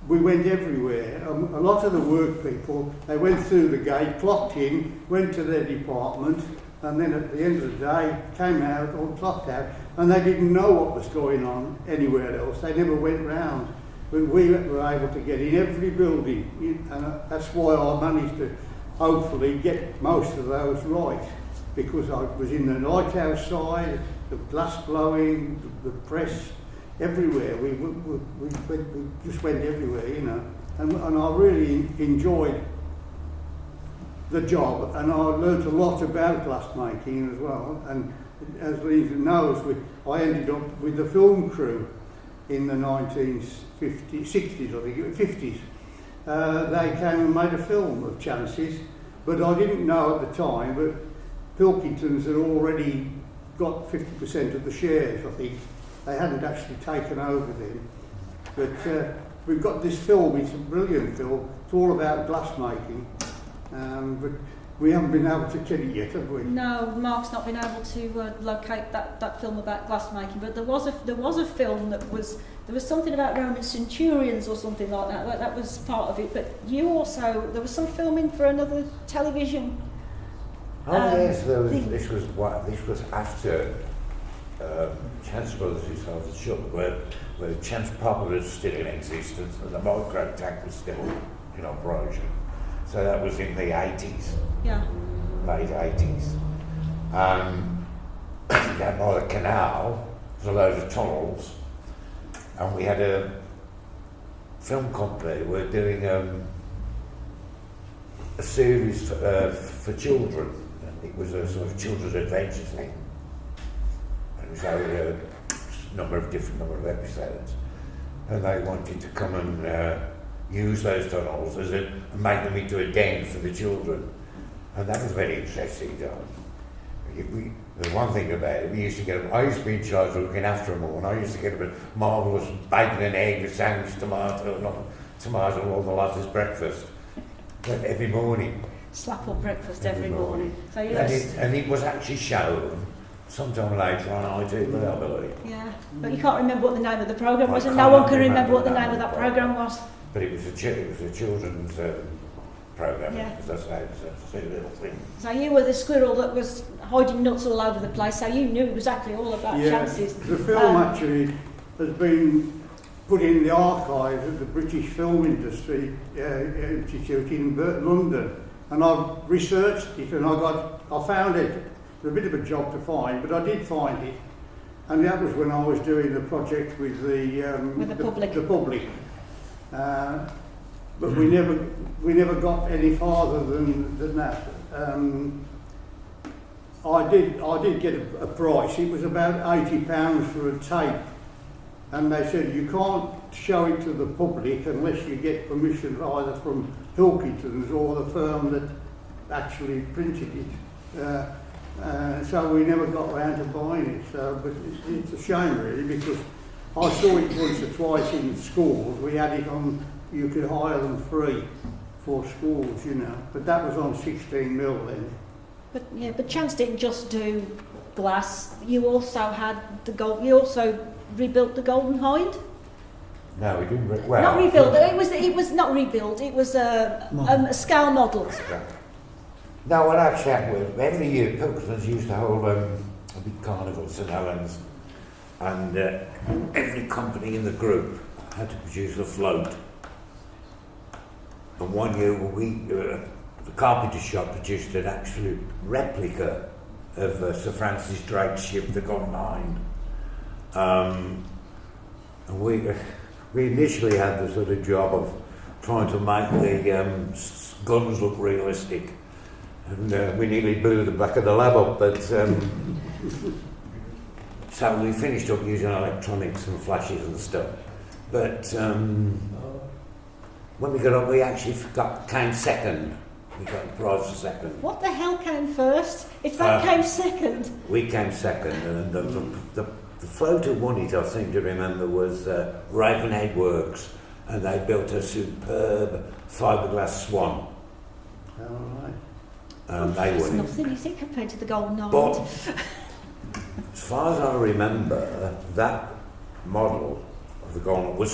we went everywhere. A lot of the work people, they went through the gate, clocked in, went to their department, and then at the end of the day came out or clocked out, and they didn't know what was going on anywhere else. They never went round. But we were able to get in every building, and that's why I managed to hopefully get most of those right, because I was in the lighthouse side, the glass blowing, the press, everywhere. We just went everywhere, you know. And I really enjoyed the job, and I learnt a lot about glass making as well. And as Lisa knows, I ended up with the film crew in the 1960s, 60s, I think, 50s. They came and made a film of chances, but I didn't know at the time, but Pilkingtons had already got 50% of the shares, I think. They hadn't actually taken over then. But we've got this film, it's a brilliant film, it's all about glass making. But we haven't been able to get it yet, have we? No, Mark's not been able to locate that film about glass making, but there was a film there was something about Roman centurions or something like that. That was part of it. But you also, there was some filming for another television. Oh yes, this was after Chance Brothers started the shop, where Chance Papa was still in existence and the micro tank was still in operation. So that was in the 80s, yeah, late 80s. Down by the canal, there's a load of tunnels, and we had a film company. We were doing a series for children. It was a sort of children's adventure thing. It was over a number of episodes, and they wanted to come and use those tunnels and make them into a den for the children, and that was very interesting. The one thing about it, we used to get them. I used to be in charge of looking after them all, and I used to get them a marvellous bacon and egg, a sandwich, tomato, all the lot as breakfast every morning. Slap up breakfast every morning. So yes. And it was actually shown sometime later on ITV, I believe. Yeah, but you can't remember what the name of the programme was, and no one can remember what the name of that programme was. But it was a children's programme. Yeah. That's how it was a little thing. So you were the squirrel that was hiding nuts all over the place, so you knew exactly all about chances. The film actually has been put in the archives of the British Film Industry Institute in London, and I've researched it, and I found it. It was a bit of a job to find, but I did find it, and that was when I was doing the project with the public. The public. But we never got any farther than that. I did get a price. It was about £80 for a tape, and they said you can't show it to the public unless you get permission either from Pilkingtons or the firm that actually printed it. So we never got round to buying it. But it's a shame really, because I saw it once or twice in schools. We had it on, you could hire them free for schools, you know, but that was on 16mm then. But Chance didn't just do glass. You also had the gold. You also rebuilt the Golden Hind. No, we didn't. Not rebuilt. It was not rebuilt. It was a scale model. No, what I've chat with every year, Pilkingtons used to hold a big carnival at St Helens, and every company in the group had to produce a float. And one year, the carpenter shop produced an absolute replica of Sir Francis Drake's ship, the Golden Hind. And we initially had the sort of job of trying to make the guns look realistic, and we nearly blew the back of the lab up. But so we finished up using electronics and flashes and stuff. But when we got up, we actually came second. We got the prize for second. What the hell came first? If that came second. We came second, and the float who won it, I seem to remember, was Ravenhead Works, and they built a superb fiberglass swan. All right. They It's won it. nothing, is it, compared to the Golden Hind? But as far as I remember, that model of the Golden was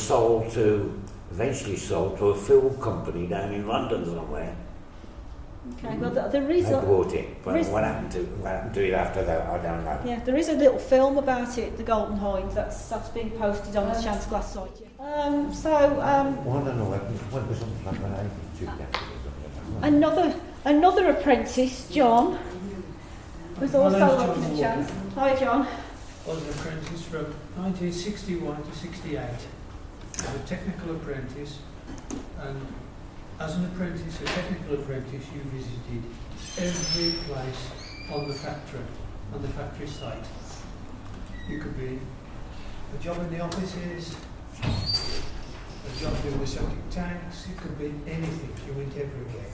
eventually sold to a film company down in London somewhere. Okay, well, there is They bought it, but is- what happened to it after that, I don't know. Yeah, there is a little film about it, the Golden Hind, that's been posted on the Chance Glass site. Well, I don't know, when was something like that? Another apprentice, John, was also looking at Chance. Hi, John. I was an apprentice from 1961 to 68. I was a technical apprentice, and as an apprentice, a technical apprentice, you visited every place on the factory site. You could be a job in the offices, a job doing the septic tanks, it could be anything, you went everywhere.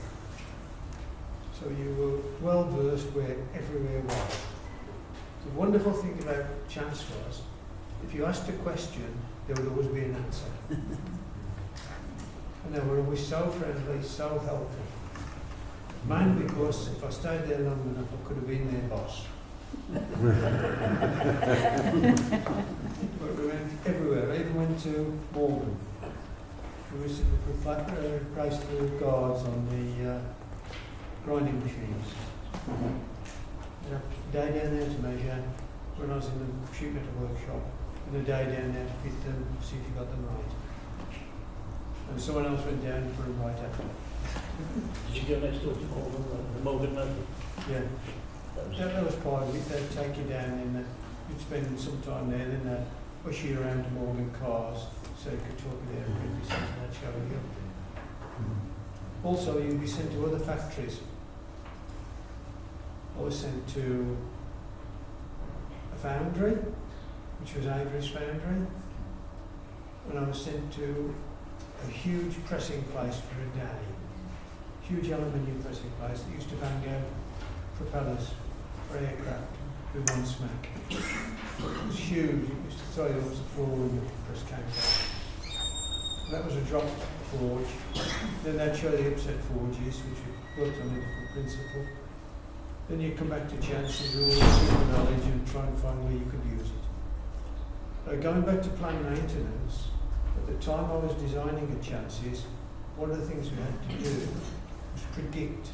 So you were well versed where everywhere was. The wonderful thing about Chance was, if you asked a question, there would always be an answer. And they were always so friendly, so helpful. Mainly because if I stayed there long enough, I could have been their boss. But we went everywhere. I even went to Malvern. We replaced the guards on the grinding machines. A day down there to measure when I was in the sheet metal workshop, and a day down there to fit them, see if you got them right. And someone else went down for a right after. Did you go next door to Malvern, the Malvern Local? Yeah. That was part of it. They'd take you down and you'd spend some time there, then they'd push you around to Morgan cars so you could talk to their apprentices and they'd show you. Also, you'd be sent to other factories. I was sent to a foundry, which was Avery's foundry, and I was sent to a huge pressing place for a day. Huge aluminium pressing place that used to bang out propellers for aircraft with one smack. It was huge, it used to throw you off the floor when the press came down. That was a drop forge. Then they'd show the upset forges, which worked on a different principle. Then you'd come back to Chance and do all the knowledge and try and find where you could use it. Going back to plant maintenance, at the time I was designing at Chance's, one of the things we had to do was predict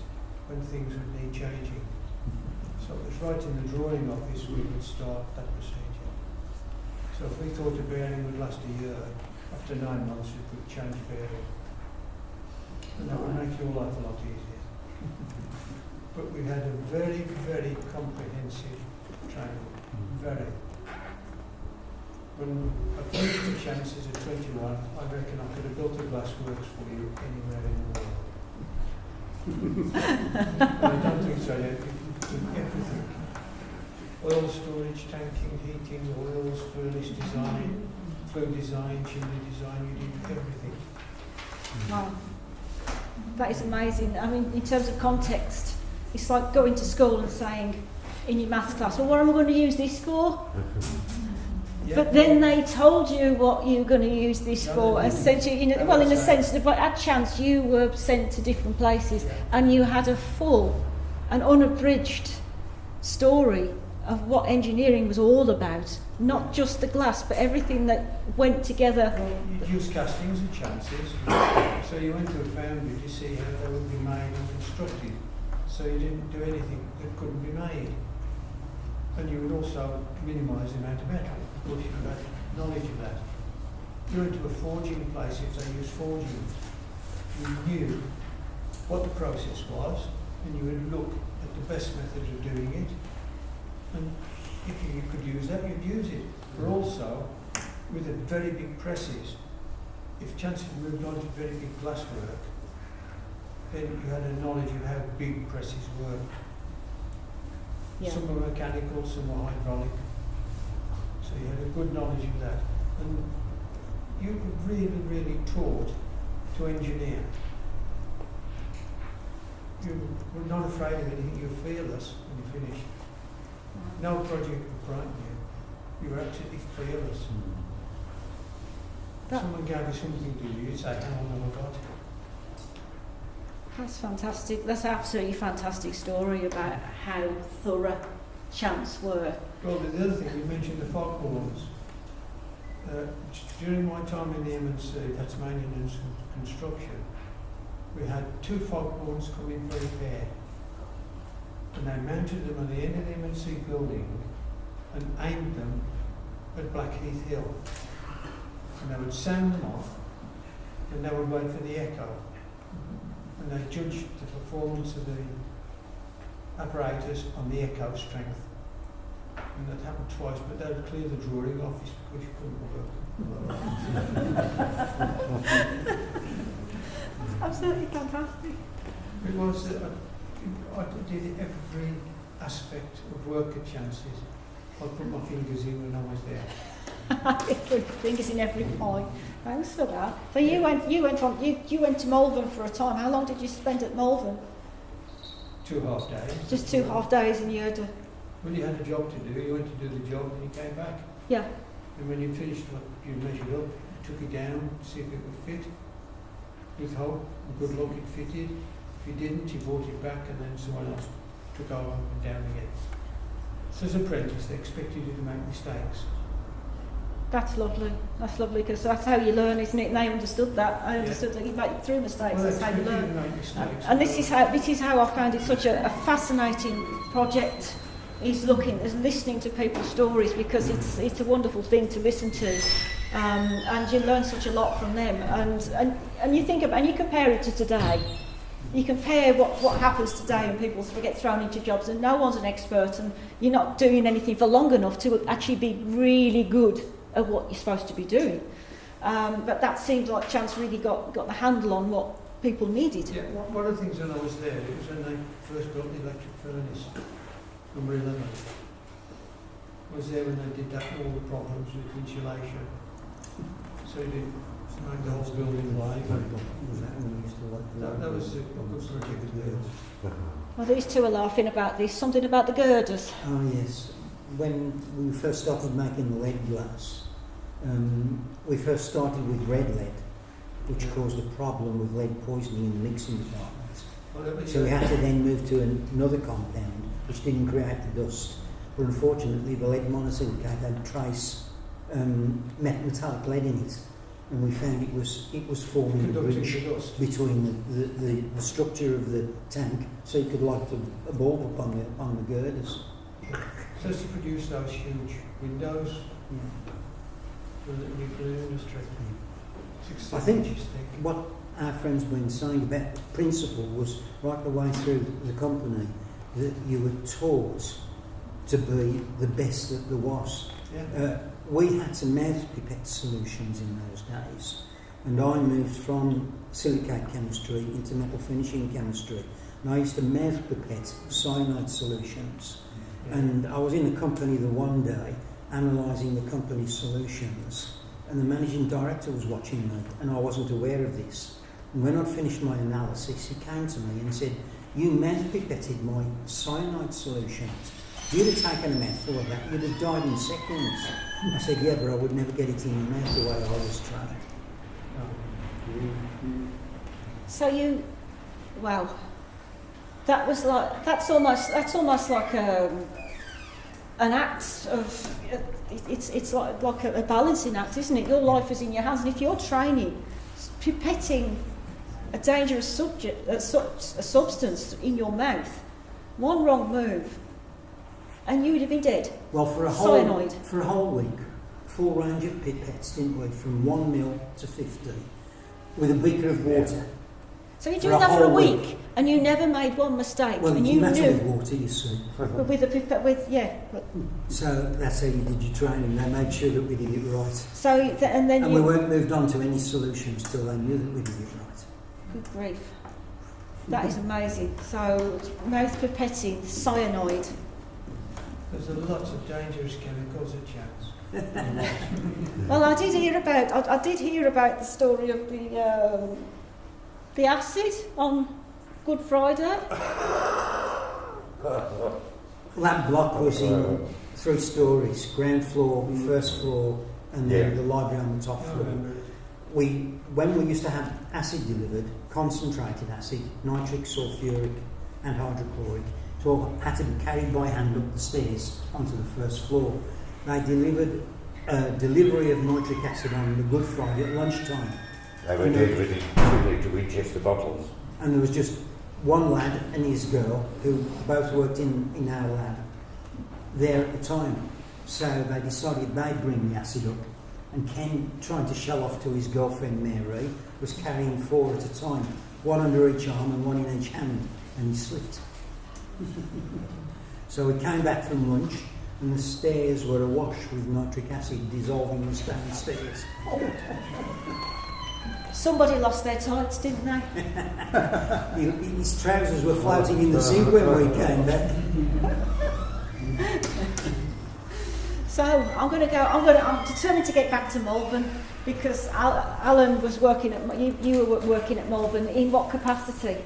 when things would need changing. So it was right in the drawing office we would start that procedure. So if we thought a bearing would last a year, after 9 months we could change bearing. And that would make your life a lot easier. But we had a very, very comprehensive training. Very. When I finished the Chances at 21, I reckon I could have built a Glassworks for you anywhere in the world. I don't think so yet. Everything. Oil storage, tanking, heating, oils, furnace design, flue design, chimney design, you did everything. Wow. That is amazing. I mean, in terms of context, it's like going to school and saying in your maths class, well, what am I going to use this for? But then they told you what you were going to use this for, and sent you, in a sense, but at chance you were sent to different places, and you had a full and unabridged story of what engineering was all about, not just the glass, but everything that went together. Well, you'd use castings and chances, so you went to a foundry to see how they would be made and constructed, so you didn't do anything that couldn't be made. And you would also minimise the amount of metal, because you had knowledge of that. You went to a forging place if they used forging. You knew what the process was, and you would look at the best methods of doing it, and if you could use that, you'd use it. But also, with the very big presses, if chances moved on to very big glasswork, then you had a knowledge of how big presses were. Yeah. Some were mechanical, some were hydraulic. So you had a good knowledge of that. And you were really, really taught to engineer. You were not afraid of anything, you were fearless when you finished. No project would frighten you. You were absolutely fearless. Someone gave you something to do, you'd say, how long have I got? That's fantastic. That's absolutely fantastic story about how thorough chants were. Well, the other thing, you mentioned the fog horns. During my time in the M&C, that's maintenance and construction, we had 2 fog horns come in for repair. And they mounted them on the end of the M&C building and aimed them at Blackheath Hill. And they would sound them off, and they would wait for the echo. And they judged the performance of the apparatus on the echo strength. And that happened twice, but they would clear the drawing office because you couldn't work. That's absolutely fantastic. It was I did every aspect of work at Chances. I put my fingers in when I was there. Fingers in every pie. Thanks for that. So you went to Malvern for a time. How long did you spend at Malvern? 2.5 days. Just 2.5 days, and you had to. Well, you had a job to do. You went to do the job, and you came back. Yeah. And when you finished what you measured up, you took it down, see if it would fit. With hope, good luck, it fitted. If you didn't, you brought it back, and then someone else took over and down again. So as an apprentice, they expected you to make mistakes. That's lovely. That's lovely, because that's how you learn, isn't it? And they understood that. I understood that you make through mistakes. Well, that's how you learn. And this is how I found it such a fascinating project. Is listening to people's stories, because it's a wonderful thing to listen to, and you learn such a lot from them. And you think about, and you compare it to today. You compare what happens today, and people get thrown into jobs, and no one's an expert, and you're not doing anything for long enough to actually be really good at what you're supposed to be doing. But that seems like Chance really got the handle on what people needed. Yeah, one of the things when I was there, it was when they first built the electric furnace, number 11. I was there when they did that, all the problems with insulation. So they made the whole building live. That was a good project. Well, these two are laughing about this, something about the girders. Oh yes, when we first started making the lead glass, we first started with red lead, which caused a problem with lead poisoning in the mixing department. So we had to then move to another compound, which didn't create the dust. But unfortunately, the lead monosilicate had trace metallic lead in it, and we found it was forming a bridge between the structure of the tank, so you could light a bulb up on the girders. So as to produce those huge windows for the nuclear industry. I think what our friends have been saying about the principle was right the way through the company, that you were taught to be the best that there was. Yeah. We had some mouth pipette solutions in those days, and I moved from silicate chemistry into metal finishing chemistry, and I used to mouth pipette cyanide solutions. And I was in the company the one day analysing the company's solutions, and the managing director was watching me, and I wasn't aware of this. And when I'd finished my analysis, he came to me and said, "You mouth pipetted my cyanide solutions. If you'd have taken a mouthful of that, you'd have died in seconds." I said, yeah, but I would never get it in your mouth the way I was trained. So you, wow, that's almost like an act of, it's like a balancing act, isn't it? Your life is in your hands, and if you're training, pipetting a dangerous substance in your mouth, one wrong move, and you would have been dead. Well, for a whole week, full range of pipettes, didn't we? From 1 mil to 50, with a beaker of water. So you're doing that for a week, and you never made one mistake. Well, and it you didn't matter knew. with water, you see. But with the pipette, So that's how you did your training. They made sure that we did it right. So and then we weren't moved on to any solutions till they knew that we did it right. Good grief. That is amazing. So mouth pipetting, cyanide. There's lots of dangerous chemicals at Chance. Well, I did hear about the story of the acid on Good Friday. That block was in 3 stories: ground floor, first floor, and then the library on the top floor. When we used to have acid delivered, concentrated acid, nitric, sulfuric, and hydrochloric, it all had to be carried by hand up the stairs onto the first floor. They delivered delivery of nitric acid on the Good Friday at lunchtime. They were delivering it to Winchester bottles. And there was just one lad and his girl who both worked in our lab there at the time. So they decided they'd bring the acid up. And Ken, trying to show off to his girlfriend Mary, was carrying 4 at a time, one under each arm and one in each hand, and he slipped. So we came back from lunch, and the stairs were awash with nitric acid dissolving the stone stairs. Somebody lost their tights, didn't they? His trousers were floating in the sink when we came back. So I'm determined to get back to Malvern, because Alan was working at, you were working at Malvern. In what capacity?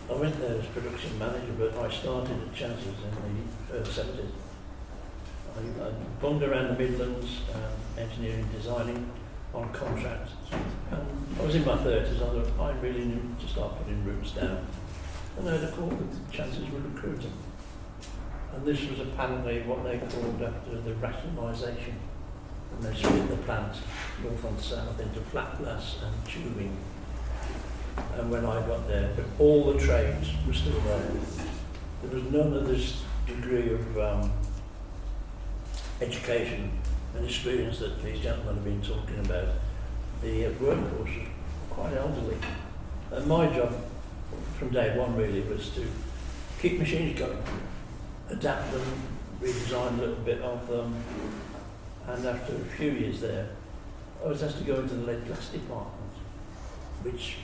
I went there as production manager, but I started at Chances in the early 70s. I bummed around the Midlands, engineering, designing, on contract. And I was in my 30s, I really knew to start putting roots down. And I had a call that Chances were recruiting. And this was apparently what they called after the rationalisation. And they split the plant north and south into flat glass and tubing. And when I got there, but all the trades were still there. There was none of this degree of education and experience that these gentlemen have been talking about. The workforce was quite elderly. And my job from day one really was to keep machines going, adapt them, redesign a little bit of them, and after a few years there, I was asked to go into the lead glass department, which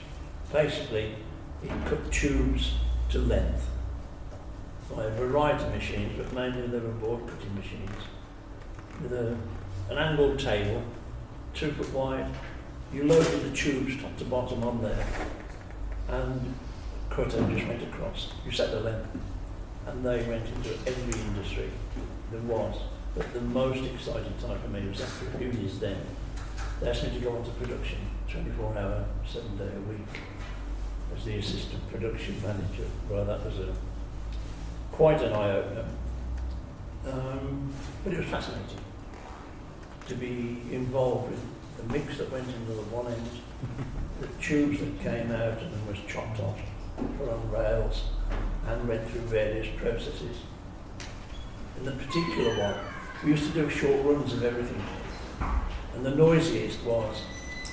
basically it cut tubes to length by a variety of machines, but mainly they were board cutting machines, with an angled table, 2 foot wide. You loaded the tubes top to bottom on there, and cutter just went across. You set the length, and they went into every industry there was. But the most exciting time for me was after a few years then, they asked me to go into production, 24-hour, 7-day a week, as the assistant production manager. Well, that was quite an eye-opener. But it was fascinating to be involved with the mix that went into the one end, the tubes that came out and was chopped off, put on rails, and went through various processes. In the particular one, we used to do short runs of everything. And the noisiest was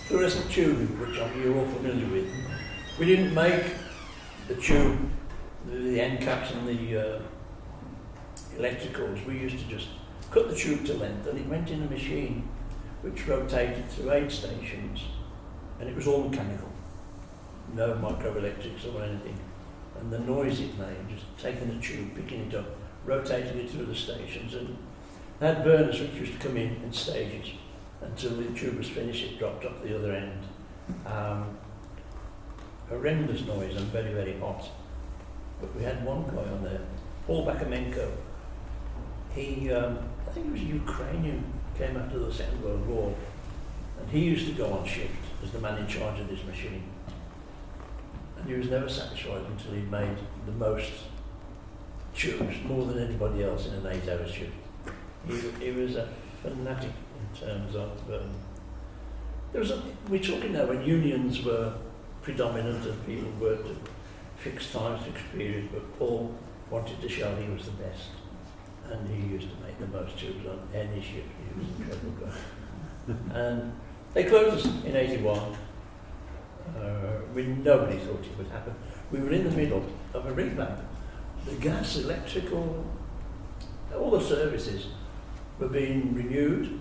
fluorescent tubing, which you're all familiar with. We didn't make the tube, the end caps and the electricals. We used to just cut the tube to length, and it went in a machine which rotated through 8 stations, and it was all mechanical, no microelectrics or anything. And the noise it made, just taking the tube, picking it up, rotating it through the stations, and that burners which used to come in stages until the tube was finished, it dropped off the other end. Horrendous noise and very, very hot. But we had one guy on there, Paul Bakamenko. He, I think he was Ukrainian came after the Second World War, and he used to go on shift as the man in charge of this machine. And he was never satisfied until he'd made the most tubes, more than anybody else in an 8-hour shift. He was a fanatic in terms of... we're talking now when unions were predominant and people worked at fixed times, fixed periods, but Paul wanted to show he was the best. And he used to make the most tubes on any shift. He was an incredible guy. And they closed us in 81. Nobody thought it would happen. We were in the middle of a revamp. The gas, electrical, all the services were being renewed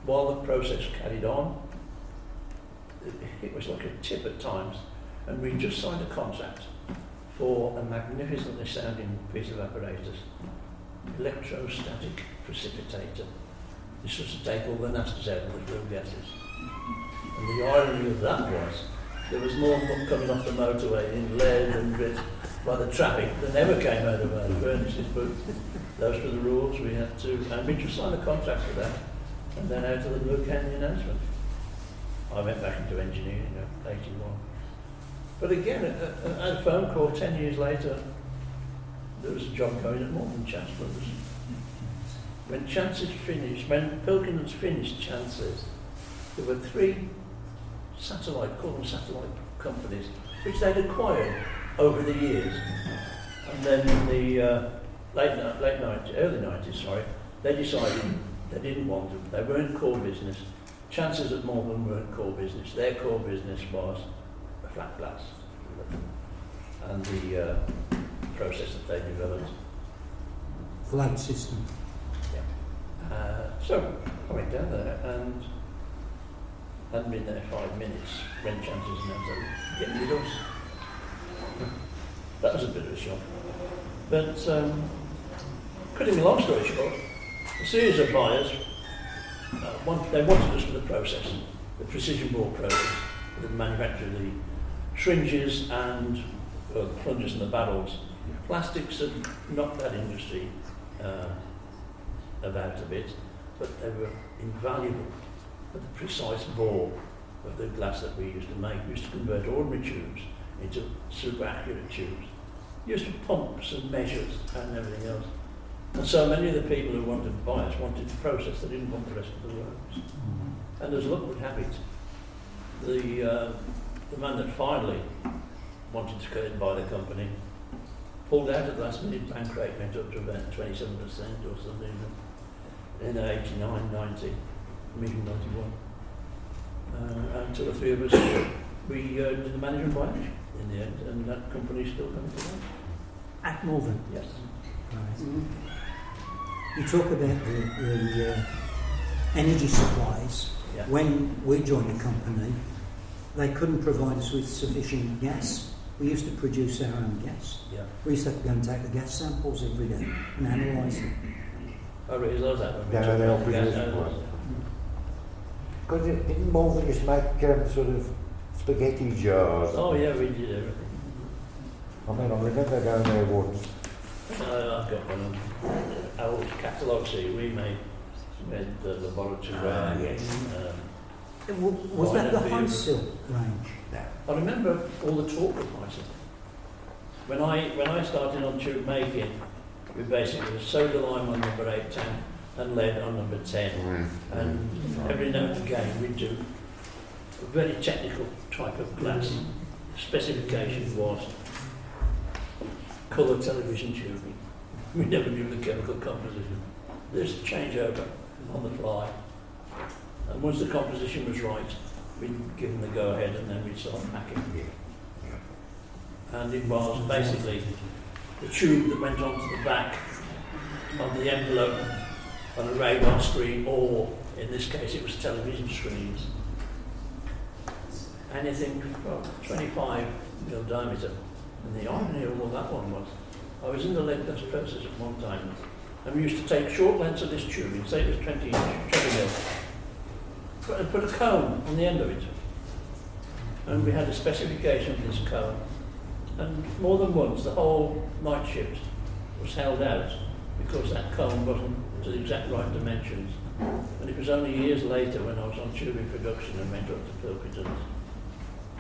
while the process carried on. It was like a tip at times, and we just signed a contract for a magnificently sounding piece of apparatus, electrostatic precipitator. This was to take all the nasties out of the flue gases. And the irony of that was there was more coming off the motorway in lead and grit by the traffic than ever came out of our furnaces, but those were the rules we had to, and we just signed a contract for that, and then out of the blue came the announcement. I went back into engineering in 81. But again, a phone call 10 years later, there was a job going at Malvern Chance Brothers. When Chances finished, when Pilkington's finished Chances, there were 3 satellite companies, which they'd acquired over the years. And then in the early 90s, they decided they didn't want them. They weren't core business. Chances at Malvern weren't core business. Their core business was a flat glass and the process that they developed. Flag system. Yeah. So I went down there and hadn't been there 5 minutes when Chances announced they were getting rid of us. That was a bit of a shock. But cutting a long story short, a series of buyers, they wanted us for the process, the precision bore process, the manufacture of the syringes and the plungers and the barrels. Plastics had knocked that industry about a bit, but they were invaluable for the precise bore of the glass that we used to make. We used to convert ordinary tubes into super accurate tubes. Used to pumps and measures and everything else. And so many of the people who wanted to buy us wanted to process, they didn't want the rest of the works. And as luck would have it, the man that finally wanted to go and buy the company pulled out at the last minute. Bank rate went up to about 27% or something in 89, 90, maybe 91. And 2 or 3 of us, we did the management buy in the end, and that company is still coming today. At Malvern? Yes. Right. You talk about the energy supplies. Yeah. When we joined the company, they couldn't provide us with sufficient gas. We used to produce our own gas. Yeah. We used to have to go and take the gas samples every day and analyse them. I realise that when we Yeah, talk they about all the gas produce analysis. Because didn't Malvern used to make sort of spaghetti jars? Oh yeah, we did everything. I mean, I remember going there once. I've got one of our old catalogue see we made the laboratory range. Yes. Was that the Wine and Hysil range? I remember all the talk of Hysil. When I started on tube making, we basically was soda lime on number 8 tank and lead on number 10. And every now and again we'd do a very technical type of glass. The specification was colour television tubing. We never knew the chemical composition. This changeover on the fly. And once the composition was right, we'd give them the go-ahead and then we'd start packing. And it was basically the tube that went onto the back of the envelope on a radar screen, or in this case it was television screens. Anything from 25 mil diameter. And the irony of all that one was, I was in the lead dust process at one time, and we used to take short lengths of this tubing, say it was 20 mil, and put a cone on the end of it. And we had a specification of this cone. And more than once, the whole night shift was held out because that cone wasn't to the exact right dimensions. And it was only years later when I was on tubing production and went up to Pilkington's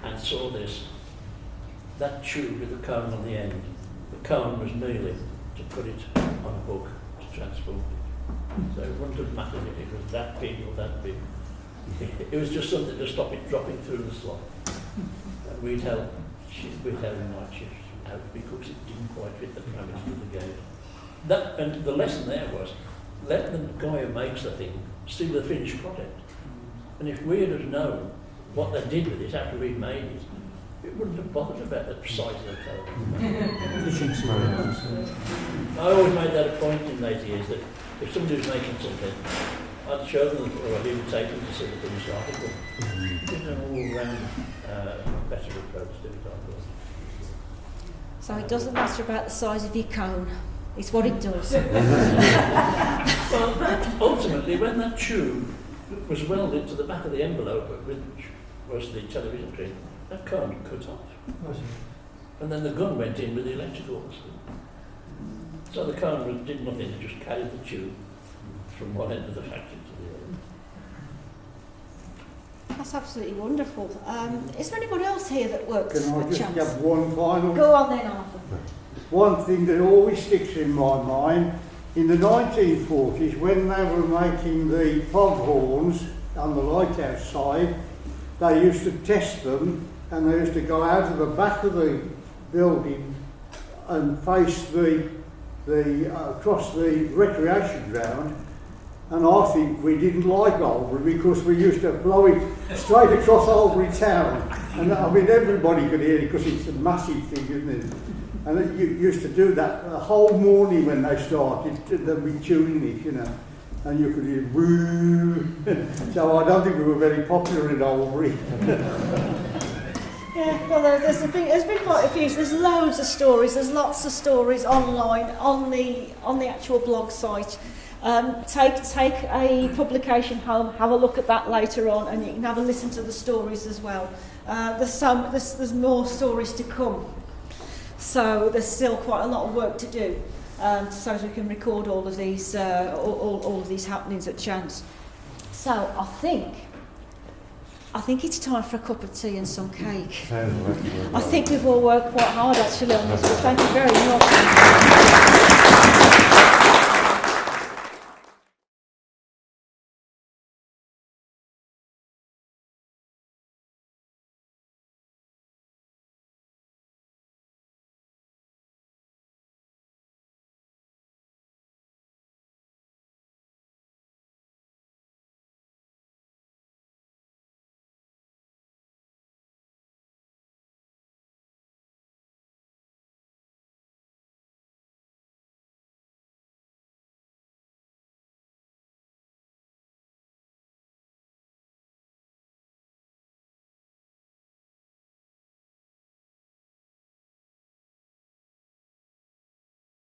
and saw this, that tube with the cone on the end. The cone was merely to put it on a hook to transport it. So it wouldn't have mattered if it was that big or that big. It was just something to stop it dropping through the slot. And we'd held night shifts out because it didn't quite fit the parameters of the gauge. And the lesson there was, let the guy who makes the thing see the finished product. And if we had known what they did with it after we'd made it, it wouldn't have bothered about the size of the code. I always made that a point in later years that if somebody was making something, I'd show them, or I'd even take them to see the finished article. It's an all-round better approach to it, I thought. So it doesn't matter about the size of your cone, it's what it does. Well, ultimately, when that tube was welded to the back of the envelope, which was the television screen, that cone cut off. And then the gun went in with the electricals. So the cone did nothing, it just carried the tube from one end of the factory to the other. That's absolutely wonderful. Is there anybody else here that works Can I at just Champs? have one final? Go on then, Arthur. One thing that always sticks in my mind, in the 1940s, when they were making the foghorns on the lighthouse side, they used to test them, and they used to go out of the back of the building and face across the recreation ground. And I think we didn't like Albury because we used to blow it straight across Albury town. And I mean, everybody could hear it because it's a massive thing, isn't it? And you used to do that the whole morning when they started. They'd be tuning it, you know. And you could hear woo. So I don't think we were very popular in Albury. Yeah, well, there's been quite a few. There's loads of stories. There's lots of stories online on the actual blog site. Take a publication home, have a look at that later on, and you can have a listen to the stories as well. There's more stories to come, so there's still quite a lot of work to do, so as we can record all of these all of these happenings at Chance. So I think it's time for a cup of tea and some cake. I think we've all worked quite hard actually on this, but thank you very much.